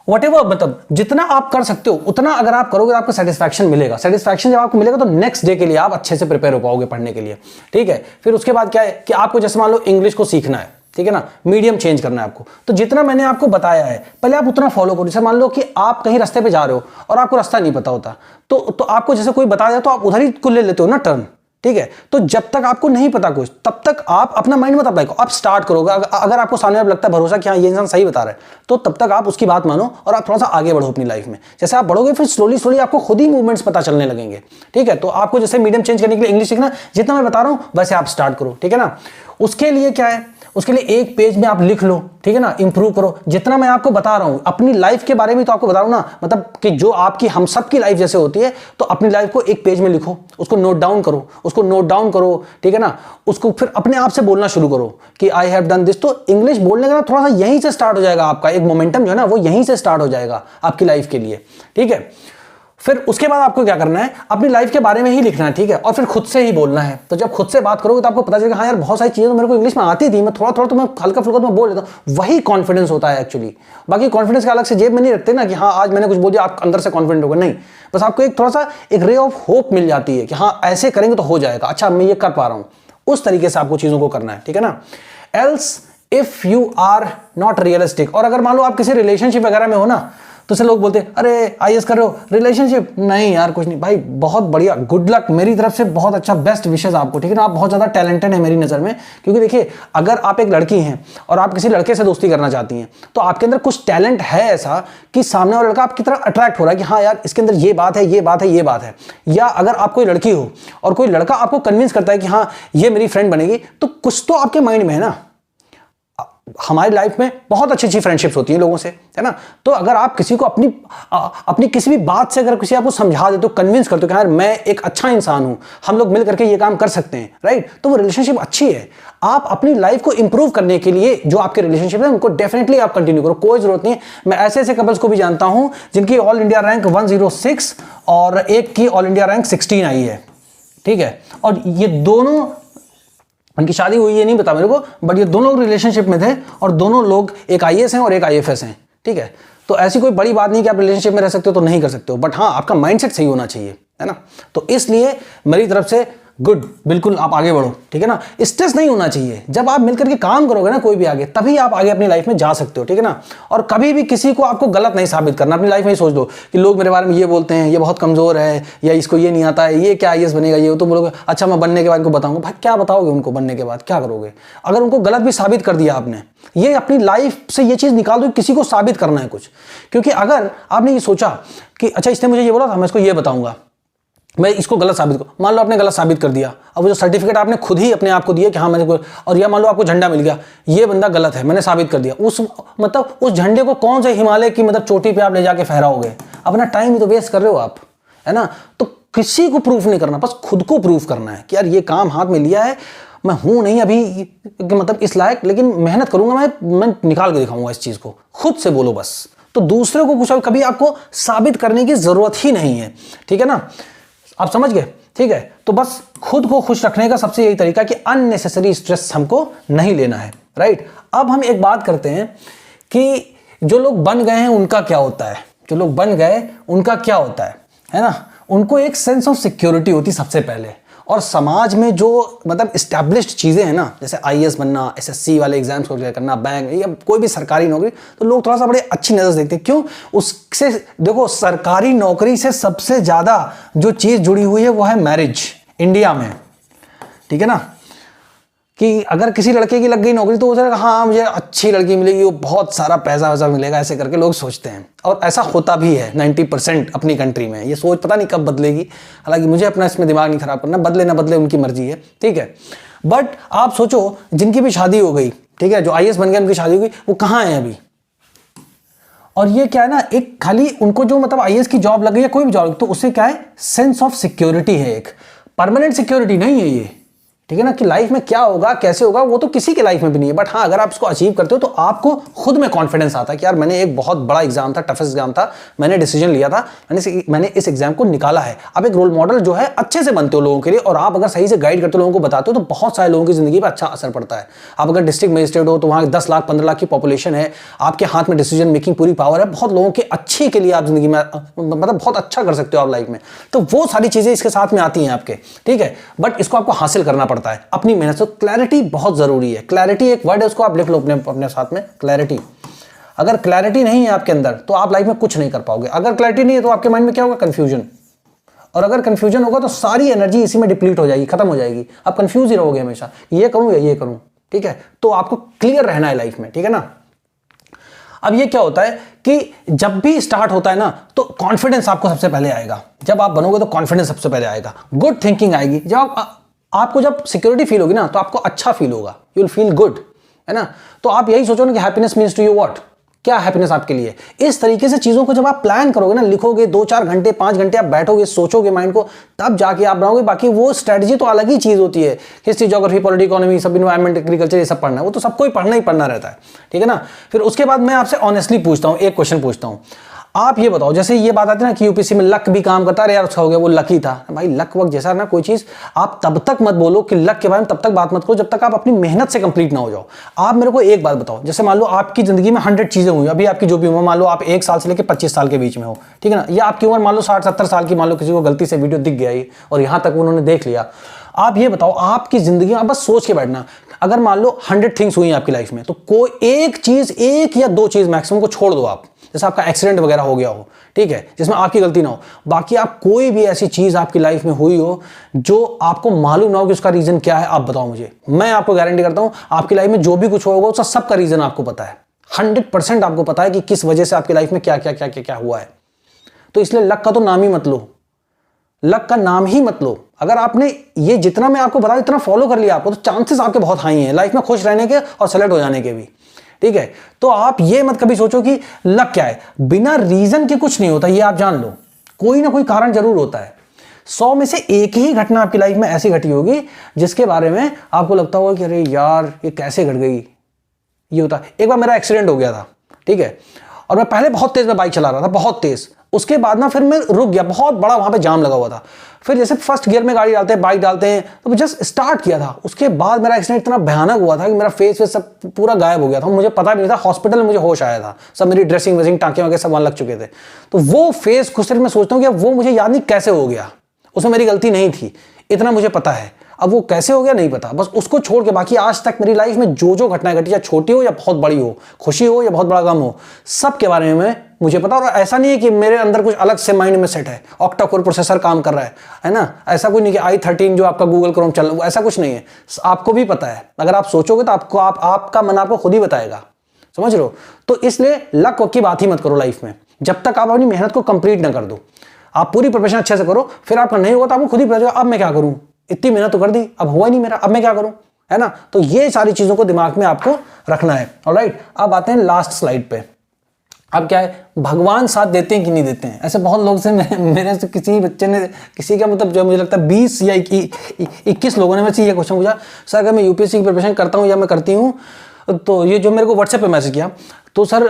whatever, मतलब जितना आप कर सकते हो उतना अगर आप करोगे आपको सेटिस्फैक्शन मिलेगा। सेटिस्फैक्शन जब आपको मिलेगा तो नेक्स्ट डे के लिए आप अच्छे से प्रिपेयर हो पाओगे पढ़ने के लिए, ठीक है? फिर उसके बाद क्या है कि आपको जैसे मान लो इंग्लिश को सीखना है, ठीक है ना, मीडियम चेंज करना है आपको, तो जितना मैंने आपको बताया है पहले आप उतना फॉलो करो। जैसे मान लो कि आप कहीं रास्ते पे जा रहे हो और आपको रास्ता नहीं पता होता, तो आपको जैसे कोई बता दिया तो आप उधर ही को ले लेते हो ना टर्न, ठीक है? तो जब तक आपको नहीं पता कुछ, तब तक आप अपना माइंड मत अप्लाई करो, आप स्टार्ट करोगे। अगर आपको सामने आप लगता है भरोसा कि हाँ ये इंसान सही बता रहा है, तो तब तक आप उसकी बात मानो और आप थोड़ा सा आगे बढ़ो अपनी लाइफ में। जैसे आप बढ़ोगे फिर स्लोली आपको खुद ही मूवमेंट्स पता चलने लगेंगे, ठीक है? तो आपको जैसे मीडियम चेंज करने के लिए इंग्लिश सीखना, जितना मैं बता रहा हूं वैसे आप स्टार्ट करो, ठीक है ना? उसके लिए क्या है, उसके लिए एक पेज में आप लिख लो, ठीक है ना, इंप्रूव करो। जितना मैं आपको बता रहा हूं अपनी लाइफ के बारे में तो आपको बता रहा हूं ना, मतलब कि जो आपकी हम सब की लाइफ जैसे होती है, तो अपनी लाइफ को एक पेज में लिखो, उसको नोट डाउन करो, ठीक है ना। उसको फिर अपने आप से बोलना शुरू करो कि आई हैव डन दिस। तो इंग्लिश बोलने का ना थोड़ा सा यहीं से स्टार्ट हो जाएगा, आपका एक मोमेंटम जो है ना वो यहीं से स्टार्ट हो जाएगा आपकी लाइफ के लिए, ठीक है। फिर उसके बाद आपको क्या करना है, अपनी लाइफ के बारे में ही लिखना है, ठीक है, और फिर खुद से ही बोलना है। तो जब खुद से बात करोगे तो आपको पता चलेगा हाँ यार बहुत सारी चीजें तो मेरे को इंग्लिश में आती थी, मैं थोड़ा थोड़ा तो मैं हल्का फुल्का तो मैं बोल लेता हूँ। वही कॉन्फिडेंस होता है एक्चुअली। बाकी कॉन्फिडेंस का अलग से जेब में नहीं रखते ना कि हाँ आज मैंने कुछ बोल दिया आप अंदर से कॉन्फिडेंट होगा, नहीं। बस आपको एक थोड़ा सा एक रे ऑफ होप मिल जाती है कि हाँ ऐसे करेंगे तो हो जाएगा, अच्छा मैं ये कर पा रहा हूँ। उस तरीके से आपको चीजों को करना है, ठीक है ना। Else if you are not realistic, और अगर मान लो आप किसी रिलेशनशिप वगैरह में हो ना, तो से लोग बोलते हैं अरे आईएएस कर रहे हो, रिलेशनशिप नहीं यार कुछ नहीं। भाई बहुत बढ़िया, गुड लक, मेरी तरफ से बहुत अच्छा बेस्ट विशेस आपको, ठीक है ना। आप बहुत ज्यादा टैलेंटेड है मेरी नजर में, क्योंकि देखिए अगर आप एक लड़की हैं और आप किसी लड़के से दोस्ती करना चाहती हैं तो आपके अंदर कुछ टैलेंट है ऐसा कि सामने वाला लड़का आपकी तरफ अट्रैक्ट हो रहा है कि हाँ यार इसके अंदर ये बात है, ये बात है, ये बात है। या अगर आप कोई लड़की हो और कोई लड़का आपको कन्विंस करता है कि हाँ ये मेरी फ्रेंड बनेगी, तो कुछ तो आपके माइंड में है ना। हमारी लाइफ में बहुत अच्छी अच्छी फ्रेंडशिप्स होती हैं लोगों से, है ना। तो अगर आप किसी को अपनी किसी भी बात से अगर किसी आपको समझा देते हो, कन्विंस करते हो कि यार मैं एक अच्छा इंसान हूं, हम लोग मिल करके ये काम कर सकते हैं, राइट, तो वो रिलेशनशिप अच्छी है। आप अपनी लाइफ को इंप्रूव करने के लिए जो आपके रिलेशनशिप है उनको डेफिनेटली आप कंटिन्यू करो, कोई जरूरत नहीं है। मैं ऐसे ऐसे कपल्स को भी जानता हूं जिनकी ऑल इंडिया रैंक 106 और एक की ऑल इंडिया रैंक 16 आई है, ठीक है। और ये दोनों, उनकी शादी हुई ये नहीं पता मेरे को, बट ये दोनों लोग रिलेशनशिप में थे और दोनों लोग एक आईएएस हैं और एक आईएफएस हैं, ठीक है। तो ऐसी कोई बड़ी बात नहीं कि आप रिलेशनशिप में रह सकते हो तो नहीं कर सकते हो, बट हाँ आपका माइंडसेट सही होना चाहिए, है ना। तो इसलिए मेरी तरफ से गुड, बिल्कुल आप आगे बढ़ो, ठीक है ना। स्ट्रेस नहीं होना चाहिए। जब आप मिलकर के काम करोगे ना कोई भी आगे, तभी आप आगे अपनी लाइफ में जा सकते हो, ठीक है ना। और कभी भी किसी को आपको गलत नहीं साबित करना। अपनी लाइफ में ही सोच लो कि लोग मेरे बारे में ये बोलते हैं, ये बहुत कमजोर है, या इसको ये नहीं आता है, ये क्या आईएएस बनेगा, ये तो बोलोगे अच्छा मैं बनने के बाद इनको बताऊंगा। भाई क्या बताओगे उनको, बनने के बाद क्या करोगे? अगर उनको गलत भी साबित कर दिया आपने, ये अपनी लाइफ से ये चीज निकाल दो, किसी को साबित करना है कुछ। क्योंकि अगर आपने ये सोचा कि अच्छा इसने मुझे ये बोला था मैं इसको ये बताऊंगा, मैं इसको गलत साबित करूं, मान लो आपने गलत साबित कर दिया, अब वो जो सर्टिफिकेट आपने खुद ही अपने आप को दिया कि हाँ मैंने, और या मान लो आपको झंडा मिल गया, ये बंदा गलत है मैंने साबित कर दिया, उस मतलब उस झंडे को कौन से हिमालय की मतलब चोटी पे आप ले जाके फहराओगे? अपना टाइम ही तो वेस्ट कर रहे हो आप, है ना। तो किसी को प्रूफ नहीं करना, बस खुद को प्रूफ करना है कि यार ये काम हाथ में लिया है, मैं हूं नहीं अभी मतलब इस लायक, लेकिन मेहनत करूंगा, मैं निकाल के दिखाऊंगा इस चीज को। खुद से बोलो बस, तो दूसरे को कुछ कभी आपको साबित करने की जरूरत ही नहीं है, ठीक है ना। आप समझ गए, ठीक है। तो बस खुद को खुश रखने का सबसे यही तरीका कि अननेसेसरी स्ट्रेस हमको नहीं लेना है, राइट। अब हम एक बात करते हैं कि जो लोग बन गए हैं उनका क्या होता है, जो लोग बन गए उनका क्या होता है ना। उनको एक सेंस ऑफ सिक्योरिटी होती सबसे पहले, और समाज में जो मतलब इस्टेब्लिश्ड चीज़ें हैं ना, जैसे आईएएस बनना, एसएससी वाले एग्जाम्स को करना, बैंक या कोई भी सरकारी नौकरी, तो लोग थोड़ा सा बड़े अच्छी नज़र से देखते हैं। क्यों? उससे देखो सरकारी नौकरी से सबसे ज़्यादा जो चीज़ जुड़ी हुई है वो है मैरिज इंडिया में, ठीक है ना। कि अगर किसी लड़के की लग गई नौकरी तो वो सोचेगा हाँ मुझे अच्छी लड़की मिलेगी, वो बहुत सारा पैसा वैसा मिलेगा, ऐसे करके लोग सोचते हैं। और ऐसा होता भी है 90% अपनी कंट्री में। ये सोच पता नहीं कब बदलेगी, हालांकि मुझे अपना इसमें दिमाग नहीं खराब करना, बदले ना बदले उनकी मर्जी है, ठीक है। बट आप सोचो जिनकी भी शादी हो गई, ठीक है, जो आईएएस बन गए उनकी शादी हो गई, वो कहाँ है अभी? और ये क्या है ना, एक खाली उनको जो मतलब आईएएस की जॉब लग गई है, कोई भी जॉब, तो उससे क्या है, सेंस ऑफ सिक्योरिटी है, एक परमानेंट सिक्योरिटी नहीं है ये, ठीक है ना। कि लाइफ में क्या होगा कैसे होगा वो तो किसी के लाइफ में भी नहीं है, बट हाँ अगर आप इसको अचीव करते हो तो आपको खुद में कॉन्फिडेंस आता है कि यार मैंने एक बहुत बड़ा एग्जाम था, टफेस्ट एग्जाम था, मैंने डिसीजन लिया था, मैंने इस एग्जाम को निकाला है। आप एक रोल मॉडल जो है अच्छे से बनते हो लोगों के लिए, और आप अगर सही से गाइड करते हो, लोगों को बताते हो, तो बहुत सारे लोगों की जिंदगी पर अच्छा असर पड़ता है। आप अगर डिस्ट्रिक्ट मजिस्ट्रेट हो तो वहाँ 10 लाख 15 लाख की पॉपुलेशन है, आपके हाथ में डिसीजन मेकिंग पूरी पावर है, बहुत लोगों के अच्छे के लिए आप जिंदगी में मतलब बहुत अच्छा कर सकते हो आप लाइफ में। तो वो सारी चीजें इसके साथ में आती हैं आपके, ठीक है। बट इसको आपको हासिल करना पड़ता है अपनी मेहनत। तो क्लैरिटी बहुत जरूरी है। क्लैरिटी एक वर्ड है, उसको आप लिख लो अपने साथ में, क्लैरिटी। अगर क्लैरिटी नहीं है आपके अंदर तो आप लाइफ में कुछ नहीं कर पाओगे। अगर क्लैरिटी नहीं है तो आपके माइंड में क्या होगा, कंफ्यूजन। और अगर कंफ्यूजन होगा तो सारी एनर्जी इसी में डिप्लीट हो जाएगी, खत्म हो जाएगी, आप कंफ्यूज ही रहोगे हमेशा, ये करूं या ये करूं, ठीक है। तो आपको क्लियर रहना है लाइफ में, ठीक है ना। अब ये क्या होता है कि जब भी स्टार्ट होता है ना तो कॉन्फिडेंस आपको सबसे पहले आएगा। जब आप बनोगे तो कॉन्फिडेंस सबसे पहले आएगा, गुड थिंकिंग आएगी। जब आपको जब सिक्योरिटी फील होगी ना तो आपको अच्छा फील होगा, यू विल फील गुड, है ना। तो आप यही सोचो ना कि happiness means to you what, क्या हैप्पीनेस आपके लिए। इस तरीके से चीज़ों को जब आप प्लान करोगे ना, लिखोगे 2-4 घंटे 5 घंटे आप बैठोगे सोचोगे माइंड को, तब जाके आप बनाओगे। बाकी वो स्ट्रेटजी तो अलग ही चीज़ होती है, हिस्ट्री ज्योग्राफी पॉलिटी इकोनॉमी सब एनवायरमेंट एग्रीकल्चर ये सब पढ़ना है, वो तो सबको ही पढ़ना रहता है, ठीक है ना। फिर उसके बाद मैं आपसे ऑनेस्टली पूछता हूँ, एक क्वेश्चन पूछता हूँ, आप ये बताओ, जैसे ये बात आती है ना कि यूपीएससी में लक भी काम करता है, यार उसका हो गया वो लकी था। भाई लक वक्त जैसा ना कोई चीज आप तब तक मत बोलो कि लक के बारे में तब तक बात मत करो जब तक आप अपनी मेहनत से कंप्लीट ना हो जाओ। आप मेरे को एक बात बताओ, जैसे मान लो आपकी जिंदगी में 100 चीजें हुई, अभी आपकी जो भी उम्र मान लो आप 1 साल से लेकर 25 साल के बीच में हो, ठीक है ना, या आपकी उम्र मान लो 60-70 साल की, मान लो किसी को गलती से वीडियो दिख गया और यहां तक उन्होंने देख लिया। आप ये बताओ आपकी जिंदगी में, बस सोच के बैठना, अगर मान लो 100 थिंग्स हुई आपकी लाइफ में, तो कोई एक चीज, 1 या 2 चीज मैक्सिमम को छोड़ दो आप, जैसे आपका एक्सीडेंट वगैरह हो गया हो, ठीक है, जिसमें आपकी गलती ना हो, बाकी आप कोई भी ऐसी चीज आपकी लाइफ में हुई हो जो आपको मालूम ना हो कि उसका रीजन क्या है, आप बताओ मुझे। मैं आपको गारंटी करता हूं आपकी लाइफ में जो भी कुछ होगा उसका सबका रीजन आपको पता है, 100% आपको पता है कि किस वजह से आपकी लाइफ में क्या क्या क्या क्या क्या हुआ है। तो इसलिए लक का तो नाम ही मत लो, लक का नाम ही मत लो। अगर आपने ये जितना मैं आपको बता इतना फॉलो कर लिया आपको, तो चांसेस आपके बहुत हाई हैं लाइफ में खुश रहने के और सेलेक्ट हो जाने के भी, ठीक है। तो आप ये मत कभी सोचो कि लक क्या है, बिना रीजन के कुछ नहीं होता, ये आप जान लो, कोई ना कोई कारण जरूर होता है। 100 में से एक ही घटना आपकी लाइफ में ऐसी घटी होगी जिसके बारे में आपको लगता होगा कि अरे यार ये कैसे घट गई। ये होता, एक बार मेरा एक्सीडेंट हो गया था, ठीक है, और मैं पहले बहुत तेज में बाइक चला रहा था, बहुत तेज। उसके बाद ना फिर मैं रुक गया, बहुत बड़ा वहां पे जाम लगा हुआ था। फिर जैसे फर्स्ट गियर में गाड़ी डालते हैं, बाइक डालते हैं, तो जस्ट स्टार्ट किया था। उसके बाद मेरा एक्सीडेंट इतना भयानक हुआ था कि मेरा फेस वेस सब पूरा गायब हो गया था, मुझे पता भी नहीं था। हॉस्पिटल में मुझे होश आया था, सब मेरी ड्रेसिंग वेसिंग टाँके वाके सब वहां लग चुके थे। तो वो फेस खुद से मैं सोचता हूँ कि वो मुझे याद नहीं कैसे हो गया, उसमें मेरी गलती नहीं थी, इतना मुझे पता है। अब वो कैसे हो गया नहीं पता, बस उसको छोड़ के बाकी आज तक मेरी लाइफ में जो जो घटनाएं घटी, या छोटी हो या बहुत बड़ी हो, खुशी हो या बहुत बड़ा गम हो, सब के बारे में मुझे पता। और ऐसा नहीं है कि मेरे अंदर कुछ अलग से माइंड में सेट है, ऑक्टा कोर प्रोसेसर काम कर रहा है ना, ऐसा कुछ नहीं कि i13 जो आपका गूगल क्रोम चल रहा है, ऐसा कुछ नहीं है। आपको भी पता है, अगर आप सोचोगे तो आपको आपका मन आपको खुद ही बताएगा, समझ लो। तो इसलिए लक की बात ही मत करो लाइफ में, जब तक आप अपनी मेहनत को कंप्लीट ना कर दो। आप पूरी प्रिपरेशन अच्छे से करो, फिर आपका नहीं होगा तो आपको खुद ही पता चलेगा अब मैं क्या करूं, इतनी मेहनत तो कर दी, अब हुआ ही नहीं मेरा, अब मैं क्या करूं, है ना। तो ये सारी चीजों को दिमाग में आपको रखना है। ऑलराइट, अब आते हैं लास्ट स्लाइड पे। अब क्या है, भगवान साथ देते हैं कि नहीं देते हैं। ऐसे बहुत लोग से मेरे से किसी बच्चे ने, किसी का मतलब जो मुझे लगता है 20 या 21 लोगों ने मुझसे ये क्वेश्चन पूछा, सर अगर मैं यूपीएससी की प्रिपरेशन करता हूँ या मैं करती हूँ, तो ये जो मेरे को व्हाट्सएप पे मैसेज किया, तो सर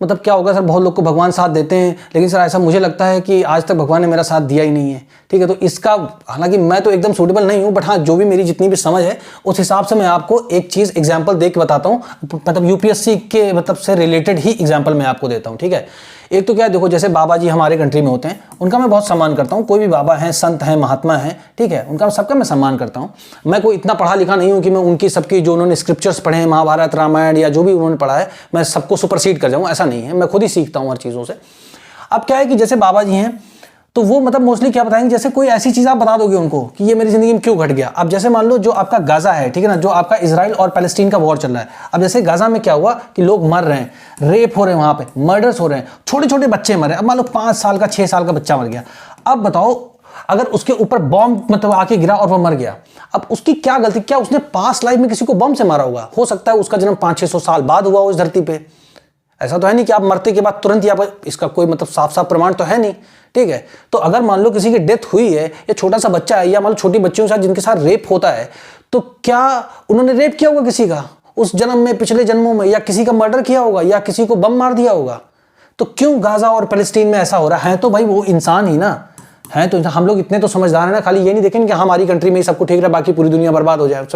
मतलब क्या होगा सर, बहुत लोग को भगवान साथ देते हैं, लेकिन सर ऐसा मुझे लगता है कि आज तक भगवान ने मेरा साथ दिया ही नहीं है, ठीक है। तो इसका, हालांकि मैं तो एकदम सूटेबल नहीं हूं, बट हाँ जो भी मेरी जितनी भी समझ है उस हिसाब से मैं आपको एक चीज़ एग्जाम्पल दे के बताता हूँ, मतलब यूपीएससी के मतलब से रिलेटेड ही एग्जाम्पल मैं आपको देता हूँ, ठीक है। एक तो क्या, देखो जैसे बाबा जी हमारे कंट्री में होते हैं, उनका मैं बहुत सम्मान करता हूँ। कोई भी बाबा हैं, संत हैं, महात्मा हैं, ठीक है, उनका सबका मैं सम्मान करता हूँ। मैं कोई इतना पढ़ा लिखा नहीं हूँ कि मैं उनकी सबकी जो उन्होंने स्क्रिप्चर्स पढ़े हैं, महाभारत रामायण या जो भी उन्होंने पढ़ा है, मैं सबको सुपरसीड कर जाऊँ, ऐसा नहीं है। मैं खुद ही सीखता हूँ हर चीज़ों से। अब क्या है कि जैसे बाबा जी हैं, तो वो मतलब मोस्टली क्या बताएंगे, जैसे कोई ऐसी चीज़ आप बता दोगे उनको कि ये मेरी ज़िंदगी में क्यों घट गया। अब जैसे मान लो जो आपका गाज़ा है, ठीक है ना, जो आपका इजराइल और पैलेस्टीन का वॉर चल रहा है। अब जैसे गाज़ा में क्या हुआ कि लोग मर रहे हैं, रेप हो रहे हैं, वहाँ पे मर्डर्स हो रहे हैं, छोटे छोटे बच्चे मर रहे हैं। अब मान लो 5 साल का 6 साल का बच्चा मर गया। अब बताओ अगर उसके ऊपर बॉम्ब मतलब आके गिरा और वो मर गया, अब उसकी क्या गलती, क्या उसने पास्ट लाइफ में किसी को बम से मारा होगा? हो सकता है उसका जन्म 500-600 साल बाद हुआ हो इस धरती पे। ऐसा तो है नहीं कि आप मरते के बाद तुरंत ही आप, इसका कोई मतलब साफ साफ प्रमाण तो है नहीं, ठीक है। तो अगर मान लो किसी की डेथ हुई है, या छोटा सा बच्चा है, या मान लो छोटी बच्चियों के साथ जिनके साथ रेप होता है, तो क्या उन्होंने रेप किया होगा किसी का उस जन्म में, पिछले जन्मों में, या किसी का मर्डर किया होगा, या किसी को बम मार दिया होगा? तो क्यों गाजा और पैलेस्टीन में ऐसा हो रहा है? तो भाई वो इंसान ही ना है। तो हम लोग इतने तो समझदार हैं ना, खाली ये नहीं देखें कि हमारी कंट्री में ही सब कुछ ठीक रहा, बाकी पूरी दुनिया बर्बाद हो जाए,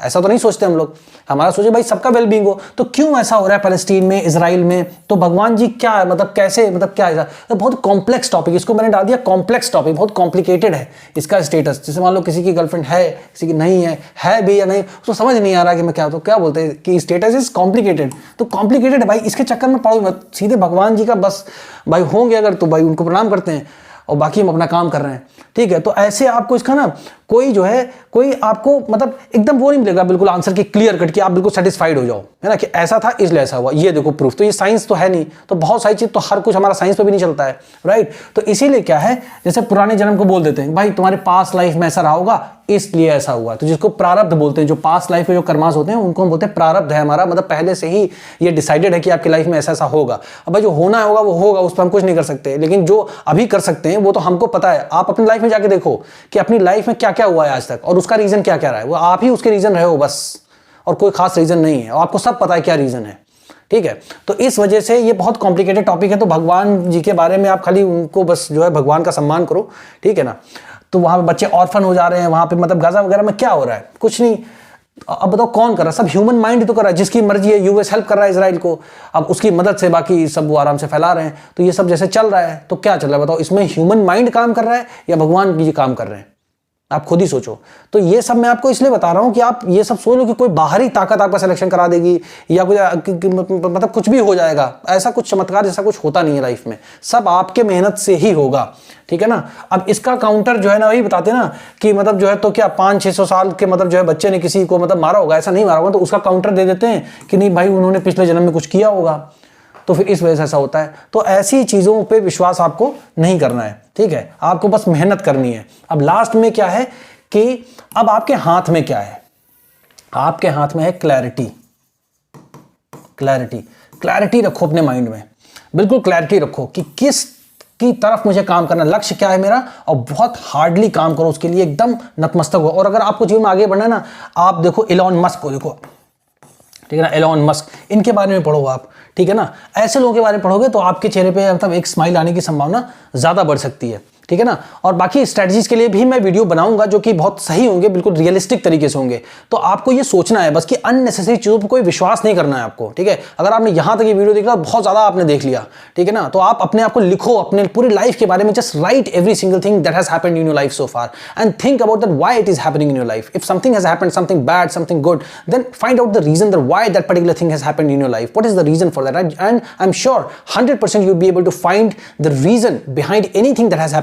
ऐसा तो नहीं सोचते हम लोग। हमारा सोचे भाई सबका वेलबींग हो। तो क्यों ऐसा हो रहा है पैलेस्टीन में, इजराइल में? तो भगवान जी क्या है, मतलब कैसे, मतलब क्या है? तो बहुत कॉम्प्लेक्स टॉपिक, इसको मैंने डाल दिया कॉम्प्लेक्स टॉपिक, बहुत कॉम्प्लिकेटेड है इसका स्टेटस। जैसे मान लो किसी की गर्लफ्रेंड है, किसी की नहीं है भी या नहीं, उसको समझ नहीं आ रहा कि मैं क्या, तो क्या बोलते हैं कि स्टेटस इज कॉम्प्लिकेटेड। तो कॉम्प्लिकेटेड है भाई, इसके चक्कर में पड़ो मत, सीधे भगवान जी का बस भाई होंगे अगर, तो भाई उनको प्रणाम करते हैं। और बाकी हम अपना काम कर रहे हैं, ठीक है। तो ऐसे आपको इसका ना कोई जो है कोई आपको मतलब एकदम वो नहीं मिलेगा बिल्कुल आंसर की क्लियर कट कि आप बिल्कुल सेटिस्फाइड हो जाओ, है ना, कि ऐसा था इसलिए ऐसा हुआ, ये देखो प्रूफ। तो ये साइंस तो है नहीं, तो बहुत सारी चीज तो हर कुछ हमारा साइंस पे भी नहीं चलता है, राइट। तो इसीलिए क्या है, जैसे पुराने जन्म को बोल देते हैं भाई तुम्हारे पास्ट लाइफ में ऐसा रहा होगा इसलिए ऐसा हुआ, तो जिसको प्रारब्ध बोलते हैं, जो पास्ट लाइफ के जो कर्मास होते हैं उनको हम बोलते हैं प्रारब्ध है हमारा, मतलब पहले से ही ये डिसाइडेड है कि आपकी लाइफ में ऐसा ऐसा होगा। अब भाई जो होना होगा वो होगा, उस पर हम कुछ नहीं कर सकते, लेकिन जो अभी कर सकते हैं वो तो हमको पता है। आप अपनी लाइफ में जाके देखो कि अपनी लाइफ में क्या क्या हुआ है आज तक और उसका रीजन क्या क्या रहा है, वो आप ही उसके रीजन रहे हो बस, और कोई खास रीजन नहीं है, और आपको सब पता है क्या रीजन है, ठीक है। तो इस वजह से ये बहुत कॉम्प्लिकेटेड टॉपिक है, तो भगवान जी के बारे में आप खाली उनको बस जो है भगवान का सम्मान करो, ठीक है ना। तो वहां पे बच्चे ऑर्फन हो जा रहे हैं, वहां पे मतलब गाजा वगैरह में क्या हो रहा है, कुछ नहीं। अब बताओ कौन कर रहा है, सब ह्यूमन माइंड तो कर रहा है, जिसकी मर्जी है। यूएस हेल्प कर रहा है इसराइल को, अब उसकी मदद से बाकी सब वो आराम से फैला रहे हैं। तो ये सब जैसे चल रहा है, तो क्या चल रहा है बताओ, इसमें ह्यूमन माइंड काम कर रहा है या भगवान जी काम कर रहे हैं, आप खुद ही सोचो। तो ये सब मैं आपको इसलिए बता रहा हूं कि आप ये सब सोच लो कि कोई बाहरी ताकत आपका सिलेक्शन करा देगी या कुछ मतलब कुछ भी हो जाएगा, ऐसा कुछ चमत्कार जैसा कुछ होता नहीं है लाइफ में, सब आपके मेहनत से ही होगा, ठीक है ना। अब इसका काउंटर जो है ना वही बताते ना कि मतलब जो है तो क्या 500-600 साल के मतलब जो है बच्चे ने किसी को मतलब मारा होगा, ऐसा नहीं मारा होगा, तो उसका काउंटर दे देते हैं कि नहीं भाई उन्होंने पिछले जन्म में कुछ किया होगा, तो फिर इस वजह से ऐसा होता है। तो ऐसी चीजों पे विश्वास आपको नहीं करना है, ठीक है, आपको बस मेहनत करनी है। अब लास्ट में क्या है कि अब आपके हाथ में क्या है, आपके हाथ में है क्लैरिटी। क्लैरिटी क्लैरिटी रखो अपने माइंड में, बिल्कुल क्लैरिटी रखो कि किस की तरफ मुझे काम करना, लक्ष्य क्या है मेरा, और बहुत हार्डली काम करो उसके लिए, एकदम नतमस्तक हो। और अगर आपको जीवन में आगे बढ़ना है ना, आप देखो इलॉन मस्क को देखो, ठीक है ना, एलॉन मस्क, इनके बारे में पढ़ो आप, ठीक है ना। ऐसे लोगों के बारे में पढ़ोगे तो आपके चेहरे पे मतलब एक स्माइल आने की संभावना ज्यादा बढ़ सकती है, ठीक है ना। और बाकी स्ट्रेटजीज के लिए भी मैं वीडियो बनाऊंगा जो कि बहुत सही होंगे, बिल्कुल रियलिस्टिक तरीके से होंगे। तो आपको ये सोचना है बस कि अननेसेसरी चीजों पर कोई विश्वास नहीं करना है आपको, ठीक है। अगर आपने यहां तक ये वीडियो देख लिया, बहुत ज्यादा आपने देख लिया, ठीक है ना, तो आप अपने आप को लिखो, अपने पूरी लाइफ के बारे में, just write every single thing that has happened in your life so far and think about that why it is happening in your life. If something has happened, something bad, something good, then find out the reason that why that particular thing has happened in your life, what is the reason for that, and I am sure 100% you'll be able to find the reason behind anything that has happened